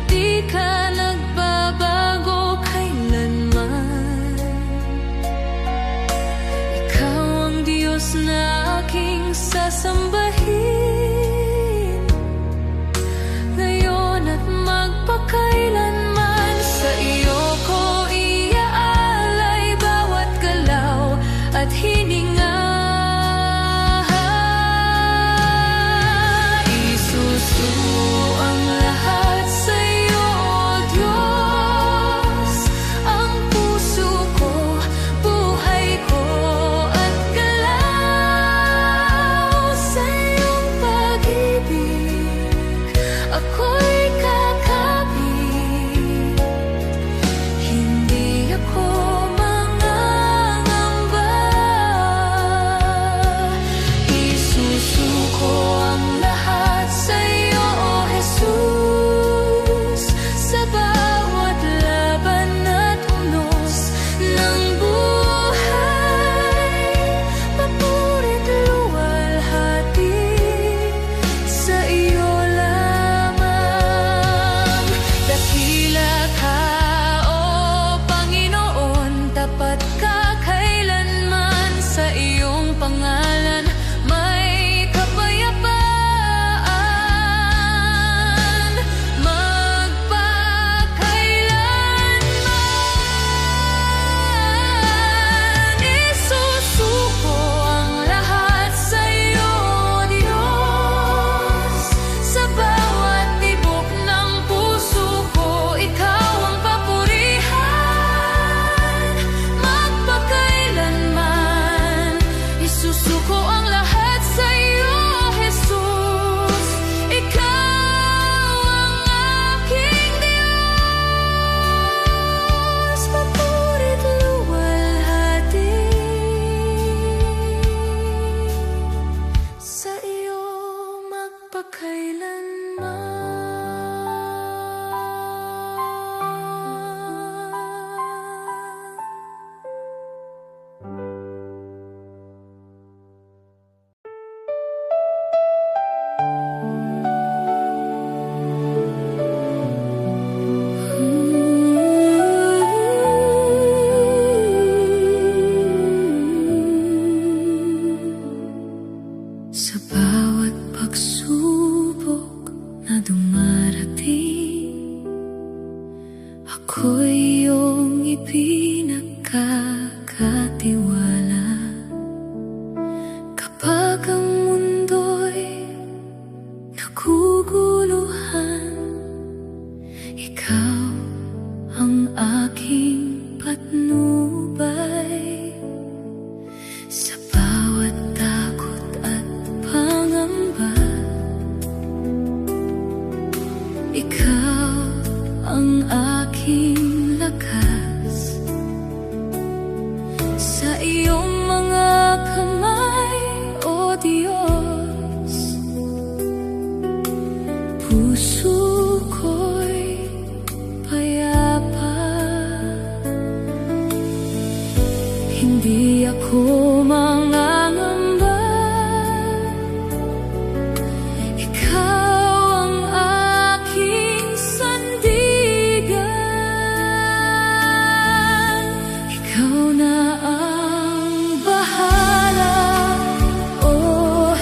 Speaker 1: Di ka nagbabago kailanman. Ikaw ang Diyos na aking sasambahin, ngayon at magpakailanman. Sa iyo ko iaalay bawat galaw at hininga. Isusuko ang lahat sa iyo, Diyos. Ang puso ko, buhay ko at galaw, sa iyong pag-ibig ako'y kakapit. Hindi ako mangangamba. Isusuko ang lahat sa iyo, Jesus. Sa bawat laban at unos ng buhay, papurit luwalhati sa iyo lamang. Dakila ka, O Panginoon, tapat ka kailanman. Sa iyong pangalan may kapayapaan magpakailanman. Isusuko ang lahat sa iyo, Diyos. Sa bawat tibok ng puso ko, ikaw ang papurihan magpakailanman. Isusuko ang lahat sa iyo, Jesus. Ikaw ang aking Diyos, papurit luwalhati sa iyo magpakailanman. Sa bawat pagsubok na dumarating, ako'y iyong ipinagkakatiwala. Kapag ang mundo'y naguguluhan, ikaw aking patnubay sa bawat takot at pangamba. Ikaw ang aking lakas. Sa iyong mga kamay, O Diyos, puso ko'y payapa. Hindi ako mangangamba. Ikaw ang aking sandigan. Ikaw na ang bahala, O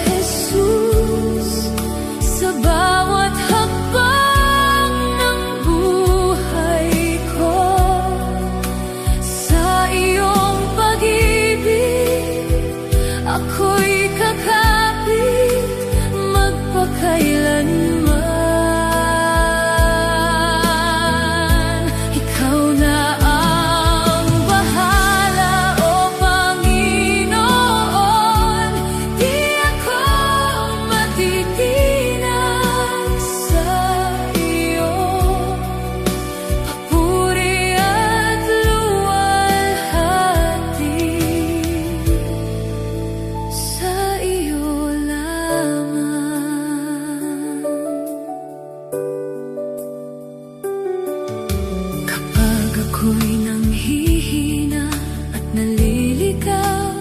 Speaker 1: Jesus, sa bawat hakbang ng buhay ko. Sa iyong pag-ibig, ako'y kakapit magpakailanman. Ikaw na ang bahala, O Panginoon. Di ako matitinag sa iyo. Papuri at luwalhati sa iyo lamang. Kapag ako'y nanghihina at naliligaw,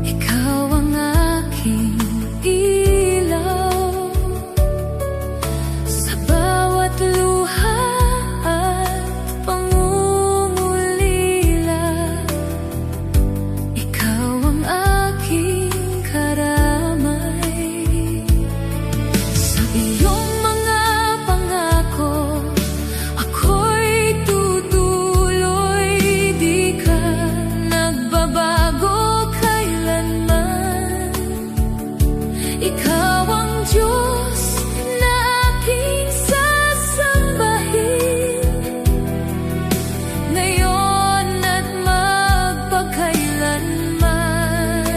Speaker 1: ikaw ang aking ilaw. Sa bawat luha at pangungulila, ikaw ang aking karamay. Sa iyong mga pangako, ako'y tutuloy. Di ka nagbabago kailanman. Ikaw ang Diyos na aking sasambahin, ngayon at magpakailanman.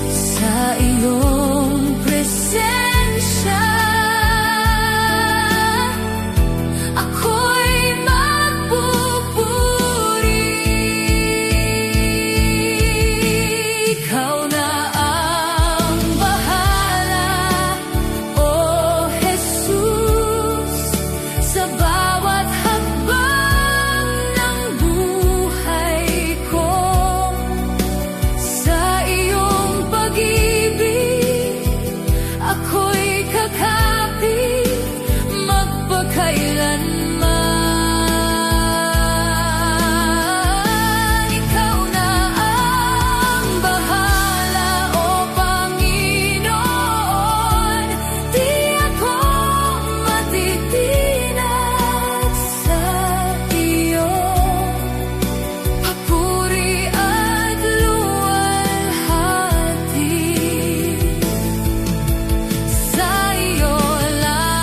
Speaker 1: Sa iyong presensya, ako'y magpupuri. Ikaw na ang bahala, O Jesus, sa bawat hakbang ng buhay ko. Sa iyong pag-ibig, ako'y kakapit magpakailanman. Ikaw na ang bahala, O Panginoon. Di ako matitinag sa iyo. Papuri at luwalhati sa iyo lamang.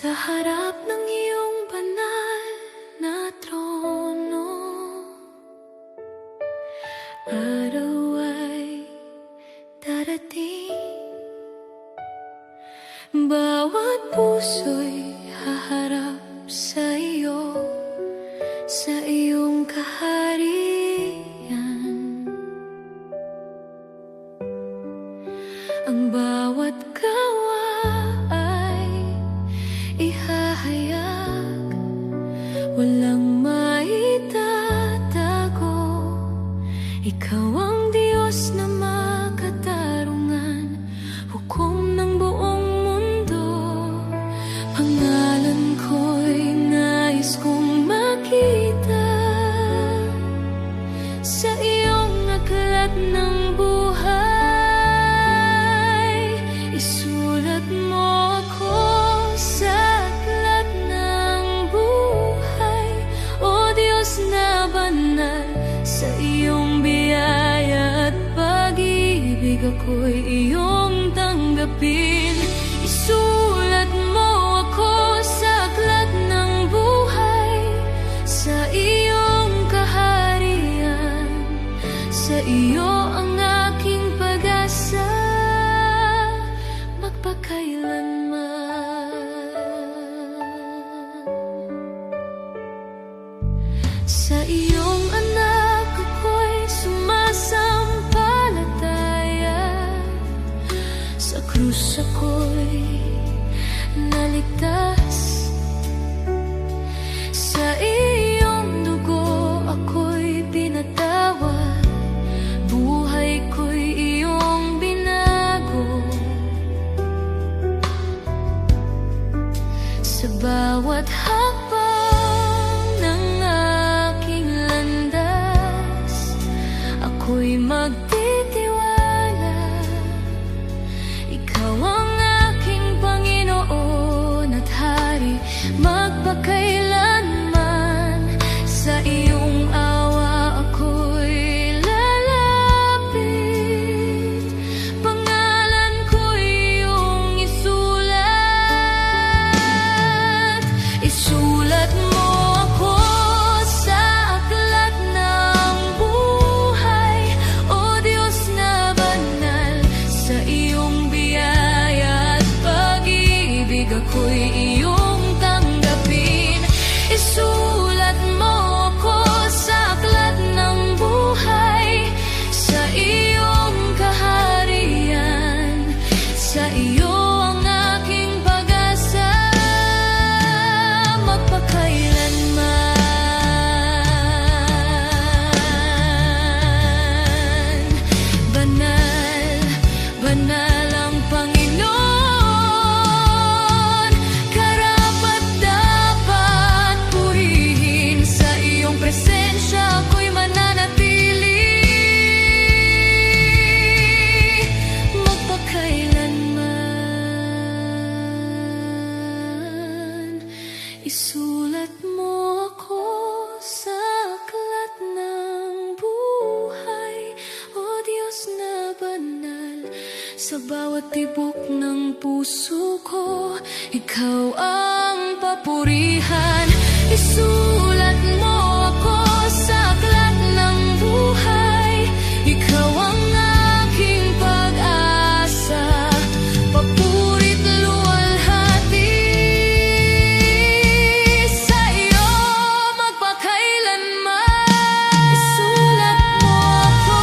Speaker 1: sa harap ng iyong banal na trono. Araw ay darating, bawat puso'y haharap sa iyo, sa iyong kaharian. Ang bawat gawa ay ihahayag, walang maitatago. Ikaw ang Diyos na makatarungan, hukom ng buong mundo. Pangalan ko'y nais kong makita sa iyong aklat ng buhay. Isulat mo ako sa aklat ng buhay, O Diyos na banal. Sa iyong biyaya at pag-ibig ako'y iyong tanggapin. Isulat mo ako sa aklat ng buhay, sa iyong kaharian. Sa iyo ang aking pag-asa, magpakailanman. Sa iyong anak ako'y sumasampalataya, sa krus ako'y naligtas. Sa iyong dugo ako'y pinatawad, buhay ko'y iyong binago. Sa bawat hakbang ng aking landas, ako'y magtitiwala. Ikaw ang aking Panginoon at Hari, magpakailanman. Sa iyong awa ako'y lalapit, pangalan ko'y iyong isulat. Isulat mo ako sa aklat ng buhay, O Diyos na banal. Sa iyong biyaya at pag-ibig ako'y iyong tanggapin. Isulat mo ako sa aklat ng buhay, sa iyong kaharian. Sa iyo ang aking pag-asa, magpakailanman. Banal, banal ang Panginoon, karapat-dapat purihin. Sa iyong presensya ako'y mananatili, magpakailanman. Isulat mo ako sa aklat ng buhay, O Diyos na banal. Sa bawat tibok ng puso ko, ikaw ang papurihan. Isulat mo ako sa aklat ng buhay, ikaw ang aking pag-asa, papurit luwalhati. Sa iyo magpakailanman. Isulat mo ako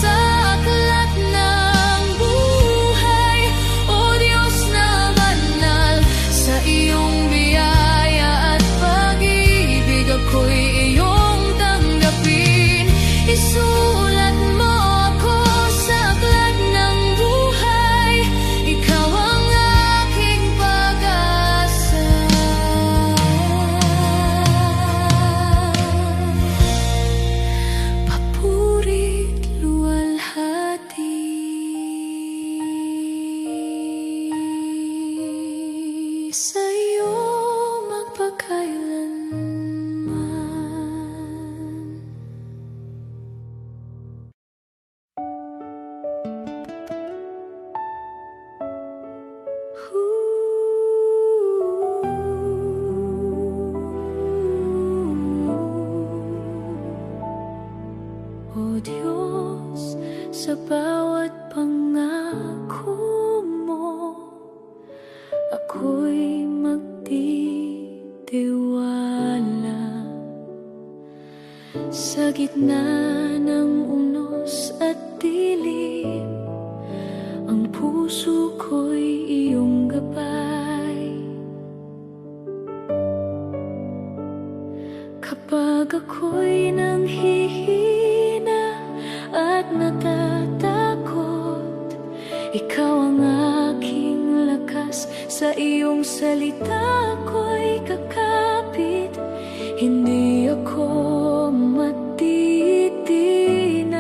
Speaker 1: sa aklat ng buhay, O Diyos na banal. Sa iyong biyaya at pag-ibig ako'y bawat pangako mo, ako'y magtitiwala. Sa gitna ng unos at dilim, ang puso ko'y iyong gabay. Kapag ako'y nanghihina at natatakot, ikaw ang aking lakas. Sa iyong salita ko'y kakapit, hindi ako matitinag.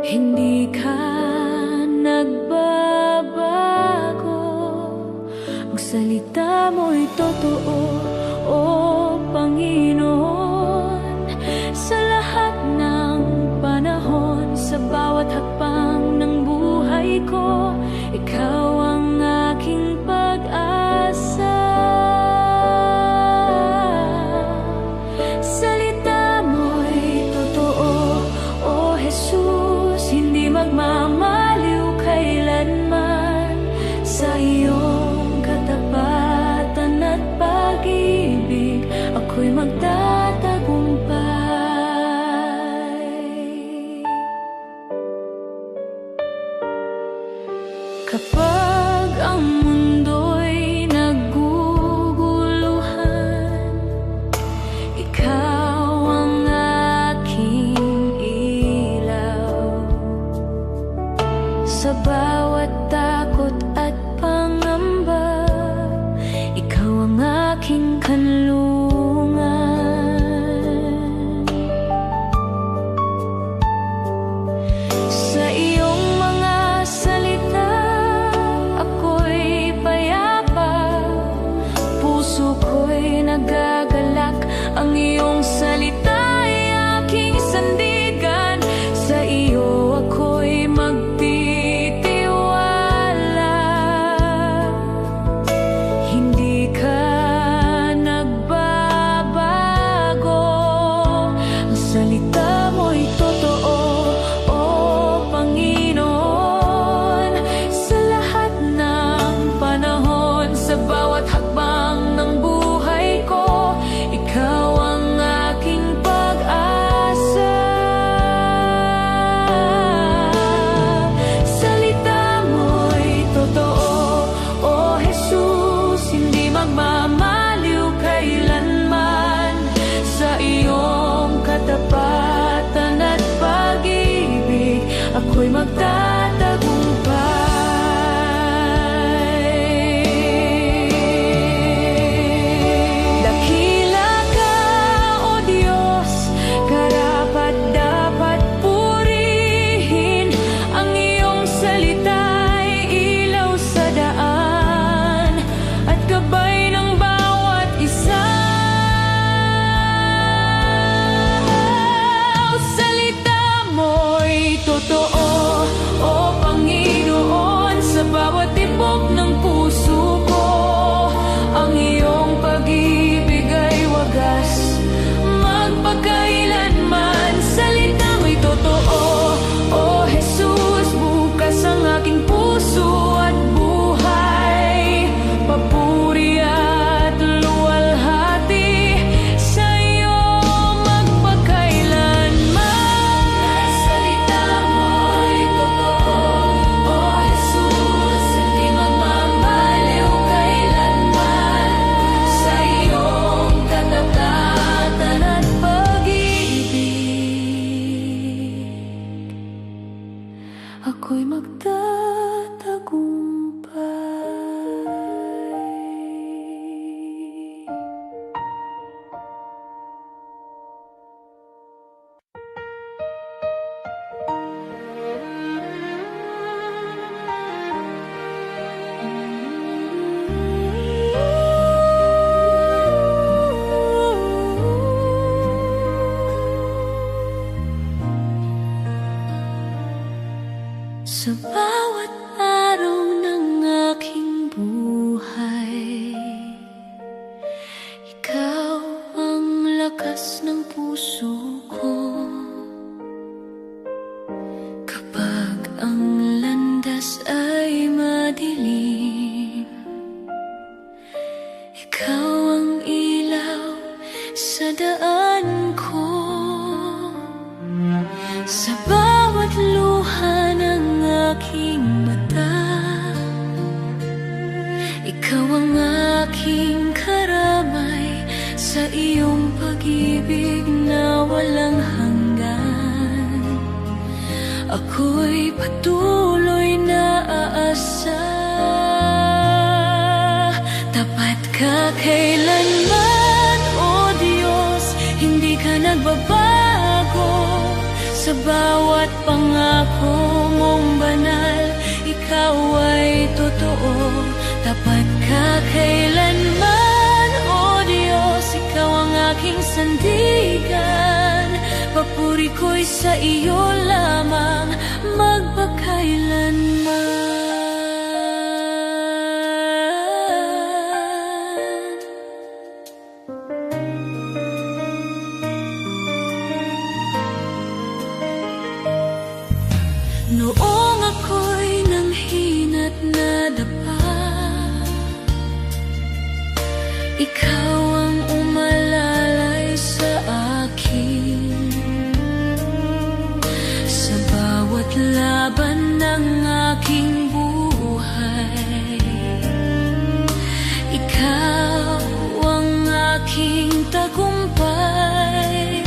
Speaker 1: Hindi ka nagbabago, ang salita mo'y totoo, o Panginoon. Sa lahat ng panahon, sa bawat hakbang ng buhay ko, ikaw ang aking pag-asa. Salita mo'y totoo, o Jesus, hindi magmamaliw kailanman. Sa iyong katapatan at pag-ibig, ako'y magtatagumpay. Kapag ang mundo'y naguguluhan, ikaw ang aking ilaw. Sa bawat takot at pangamba, ikaw ang aking kanlungan. Sa iyong mga salita, ako'y payapa, puso ko'y nagagalak. Ang iyong salita ay aking sandigan, sa iyo ako'y magtitiwala. Hindi ka nagbabago, ang salita mo'y totoo, o Panginoon. Sa lahat ng panahon, sa bawat hakbang ng buhay ko, ikaw ang aking pag-asa. Salita mo'y totoo, o Jesus, hindi magmamaliw kailanman. Sa iyong katapatan at pag-ibig, ako'y magtatagumpay. Dakila ka, O Diyos, karapat-dapat purihin. Ang iyong salita'y ilaw sa daan at gabay ng bawat isa. Salita mo'y totoo, o Panginoon. Sa bawat tibok ng puso ko, ang iyong pag-ibig ay wagas magpakailanman. Salita mo'y totoo, o Jesus, bukas ang aking puso at buhay. Papuri at luwalhati sa iyo magpakailanman. Salita mo'y totoo, o Jesus, hindi magmamaliw kailanman. Sa iyong katapatan at pag-ibig, ako'y magtatagumpay. Sa bawat araw ng aking buhay, ikaw ang lakas ng puso ko. ako'y patuloy na aasa. Tapat ka kailanman, O Diyos, hindi ka nagbabago. Sa bawat pangako mong banal, ikaw ay totoo. Tapat ka kailanman, O Diyos, ikaw ang aking sandigan. Papuri ko'y sa iyo lamang magpakailanman. Noong ako'y nanghina't nadapa, ikaw ang umalalay sa akin. Sa bawat laban ng aking buhay, ikaw ang aking tagumpay.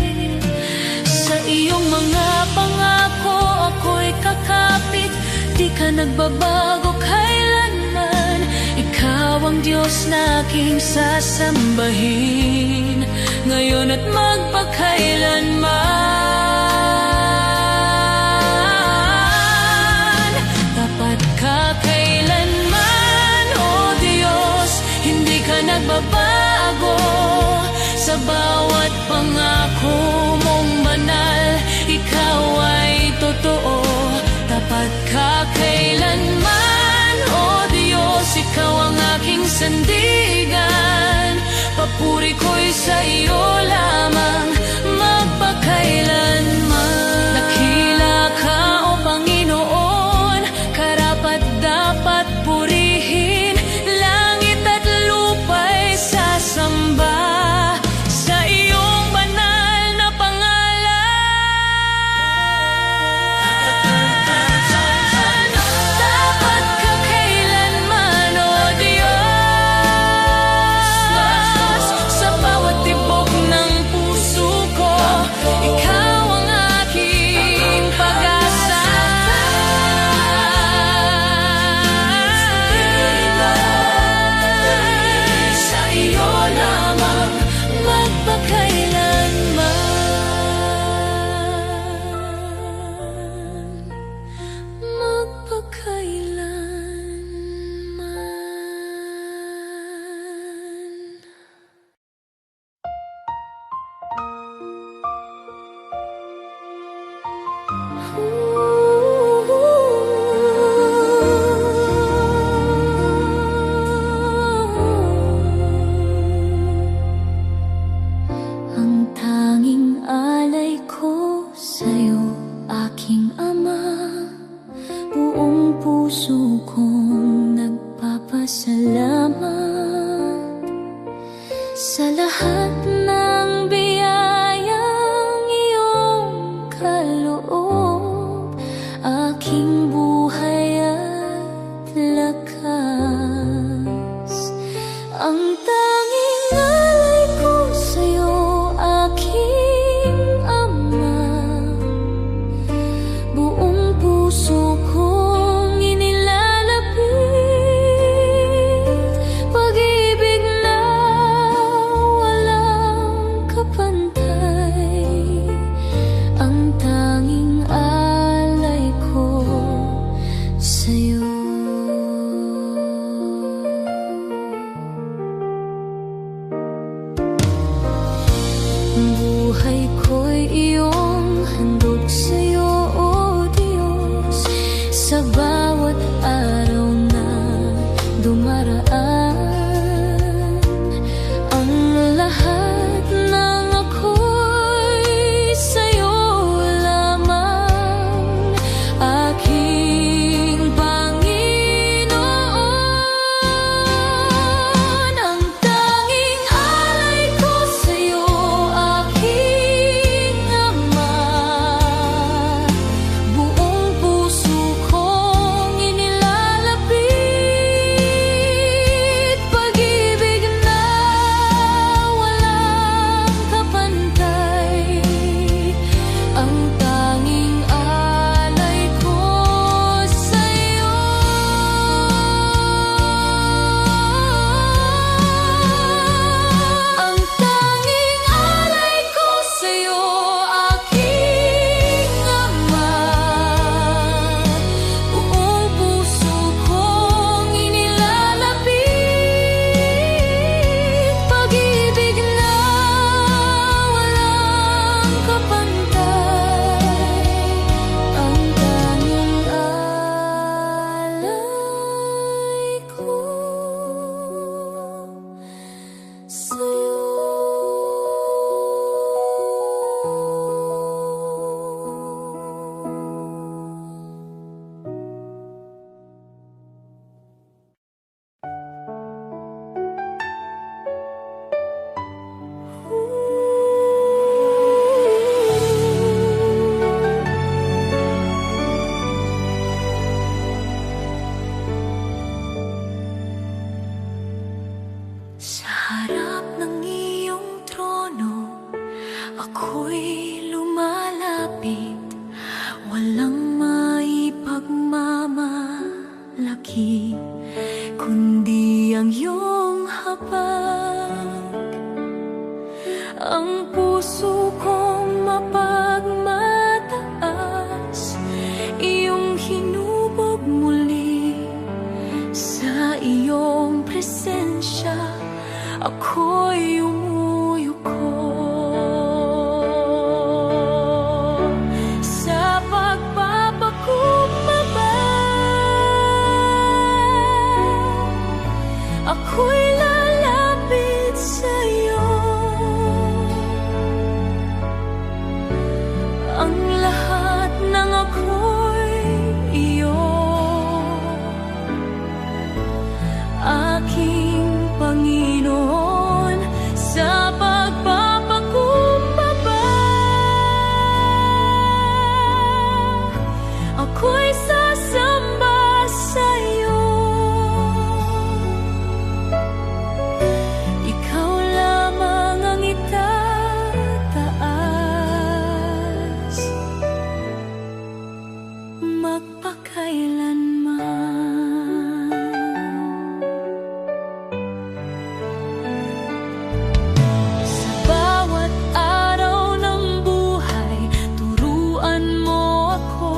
Speaker 1: Sa iyong mga pangako ako'y kakapit, di ka nagbabago kailanman. Ikaw ang Diyos na aking sasambahin, ngayon at magpakailanman. Tapat ka kailanman, O Diyos, hindi ka nagbabago. Sa bawat pangako mong banal, ikaw ay totoo. Tapat ka kailanman, O Diyos, ikaw ang aking sandigan. Papuri ko'y sa iyo lamang magpakailanman. Dakila ka, O Panginoon, karapat dapat purihin. Langit at lupa'y sasamba sa iyong banal na pangalan. Dapat ka kailanman, O Diyos, sa bawat tibok ng puso ko, ikaw ang aking pag-asa. Sa iyo lamang magpakailanman. Magpakailanman. Ang tanging alay ko sa'yo, aking Ama, buong puso kong nagpapasalamat sa lahat ng biyayang iyong kaloob, aking buhay at lakas. Ang tanging alay ko sa'yo, aking Ama, buong puso kong inilalapit. Pag-ibig na walang kapantay, ang tanging alay ko sa'yo. Buhay ko'y iyong handog sa'yo, O Diyos, sa bawat araw na dumaraan. Ang lahat ng ako'y sa'yo lamang, aking Panginoon. Ang tanging alay ko sa'yo, aking Ama, buong puso kong iyong presensya, ako'y umuyuko. Sa pagpapakumbaba, ako'y lalapit sa'yo. Ang lahat ng ako'y iyo, aking Panginoon. Sa pagpapakumbaba, ako'y sasamba sa'yo. Ikaw lamang ang itataas, magpakailanman. Sa bawat araw ng buhay, turuan mo ako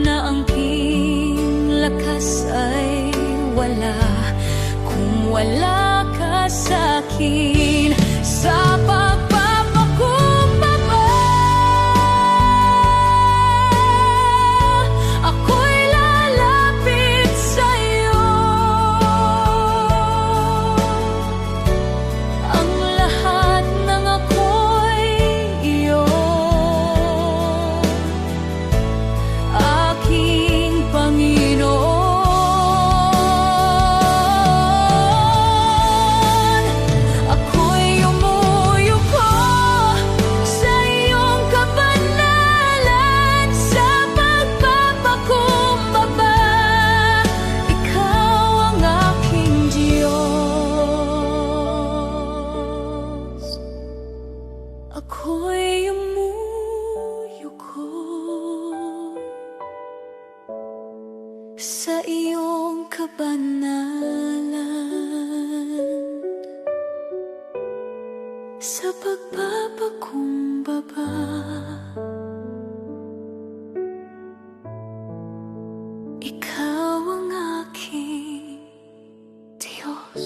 Speaker 1: na ang aking lakas ay wala kung wala ka sa'kin. Sa pagpapakumbaba, ako'y lalapit sa'yo. Ang lahat ng ako'y iyo, aking Panginoon. Ako'y umuyuko sa iyong kabanalan. Sa pagpapakumbaba, ikaw ang aking Diyos. Ako'y umuyuko sa iyong kabanalan. Sa pagpapakumbaba, ikaw ang aking Diyos.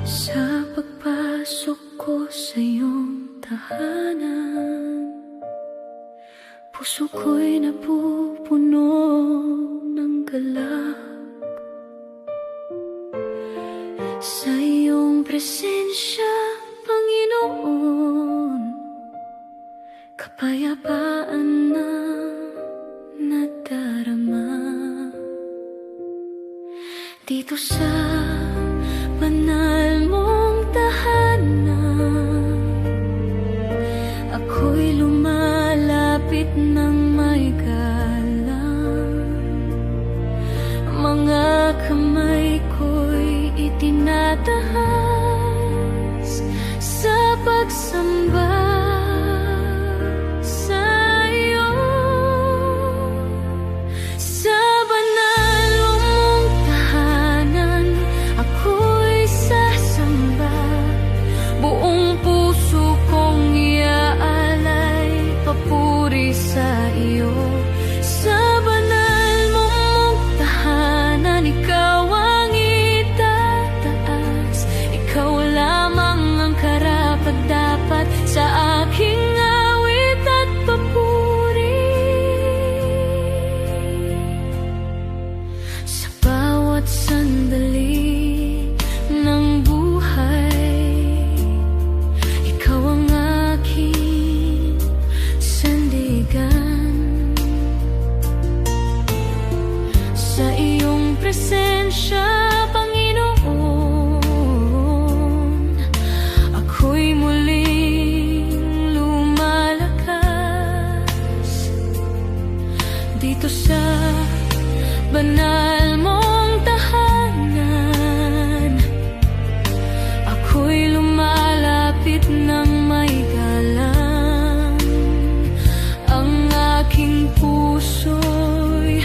Speaker 1: Sa pagpasok ko sa iyong tahanan, puso ko'y napupuno ng galak. Sa iyong presensya, Panginoon, kapayapaan na nadarama. Dito sa banal mong tahanan, ako'y lumalapit ng may galang. Mga kamay ko'y itinatahas sa pagsamba sa'yo. Sa banal mong tahanan, ako'y sasamba. Buong puso kong iaalay papuri sa iyo. Sa banal mong tahanan, ikaw ang itataas. Ikaw lamang ang karapat-dapat sa aking awit at papuri. Sa bawat sandali ng buhay, ikaw ang aking sandigan. Sa iyong presensya, Panginoon, ako'y muling lumalakas. Dito sa banal mong tahanan, ako'y lumalapit ng may galang. Ang aking puso'y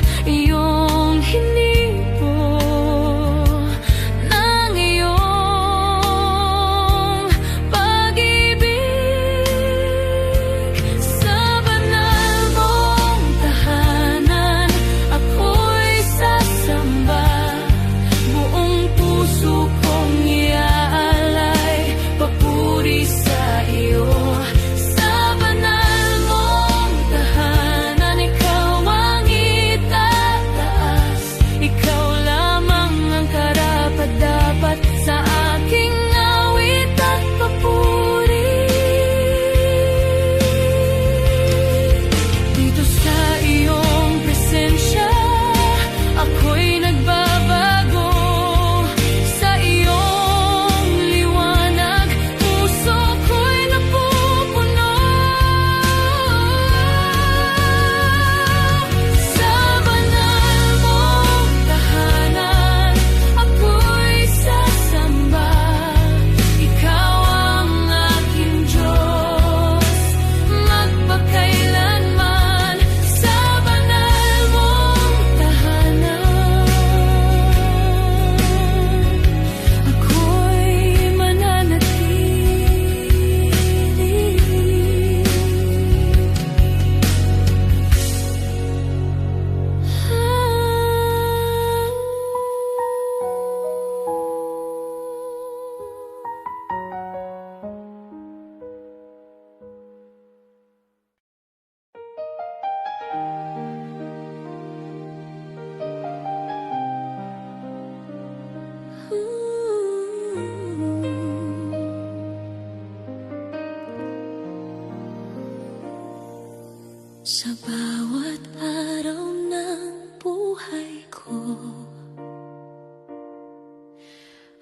Speaker 1: Sa bawat araw ng buhay ko,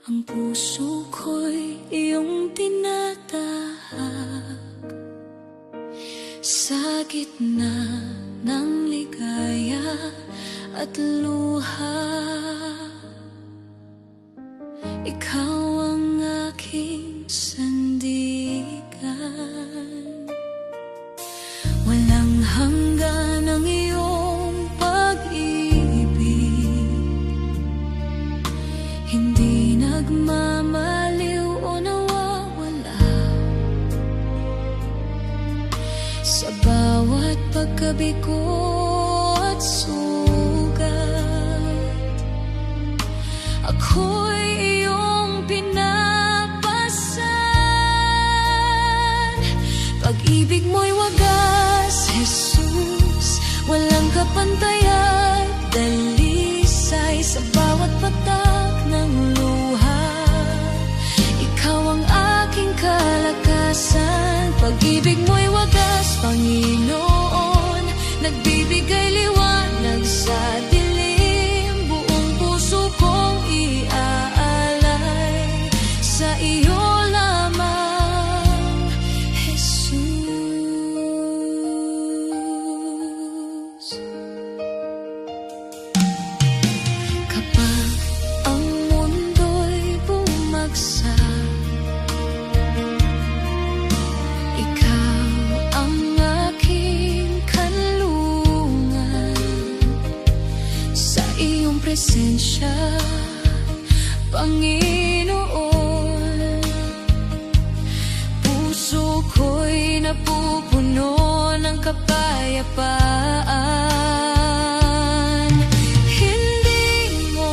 Speaker 1: ang puso ko'y iyong tinatahak. Sa gitna ng ligaya at luha, ikaw ang aking sandigan. Walang hanggan ang iyong pag-ibig, hindi nagmamaliw o nawawala. Sa bawat pagkabigo at sugat, ako'y iyong pinapasan. Pag-ibig mo'y wagas, Jesus, walang kapantayan, dalisay sa bawat patak ng luha. Ikaw ang aking kalakasan. Pag-ibig mo'y wagas, Panginoon, nagbibigay liwanag sa dilim. Buong puso kong iaalay sa iyo lamang, Jesus. Kapag ang mundo'y bumagsak, ikaw ang aking kanlungan. Sa iyong presensya, Panginoon, puso ko'y napupuno ng kapayapaan. Hindi mo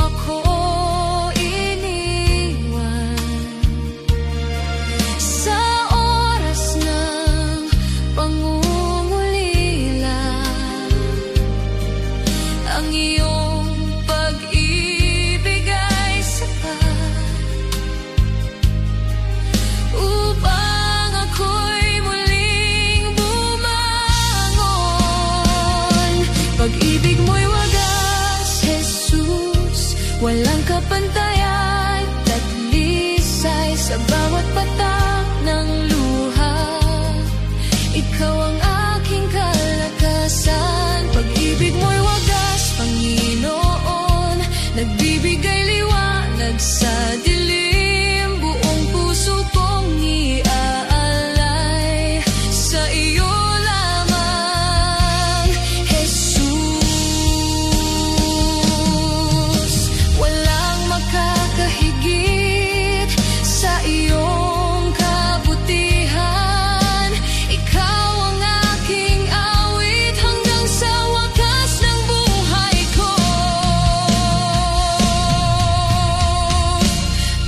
Speaker 1: ako iniwan sa oras ng pangungulila. Ang iyong pag-ibig ay sapat upang ako'y muling bumangon. Pag-ibig mo'y wagas, Jesus, walang kapantayan, taglisay sa bawat patak ng luha. Ikaw ang aking kalakasan. Pag-ibig mo'y wagas, Panginoon, nagbibigay liwanag sa dilim. Buong puso kong iaalay sa iyo lamang, Jesus. Walang makakahigit sa iyong kabutihan. Ikaw ang aking awit hanggang sa wakas ng buhay ko.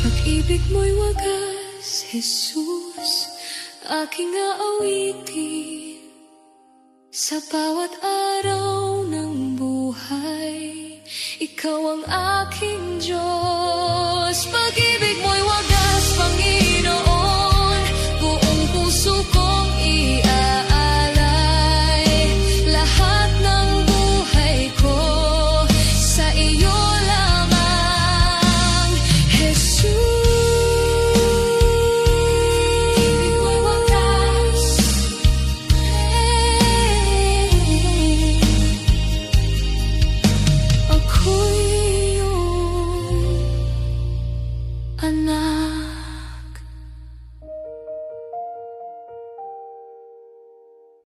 Speaker 1: Pag-ibig mo'y wagas, Jesus, aking aawitin sa bawat araw ng buhay. Ikaw ang aking Diyos.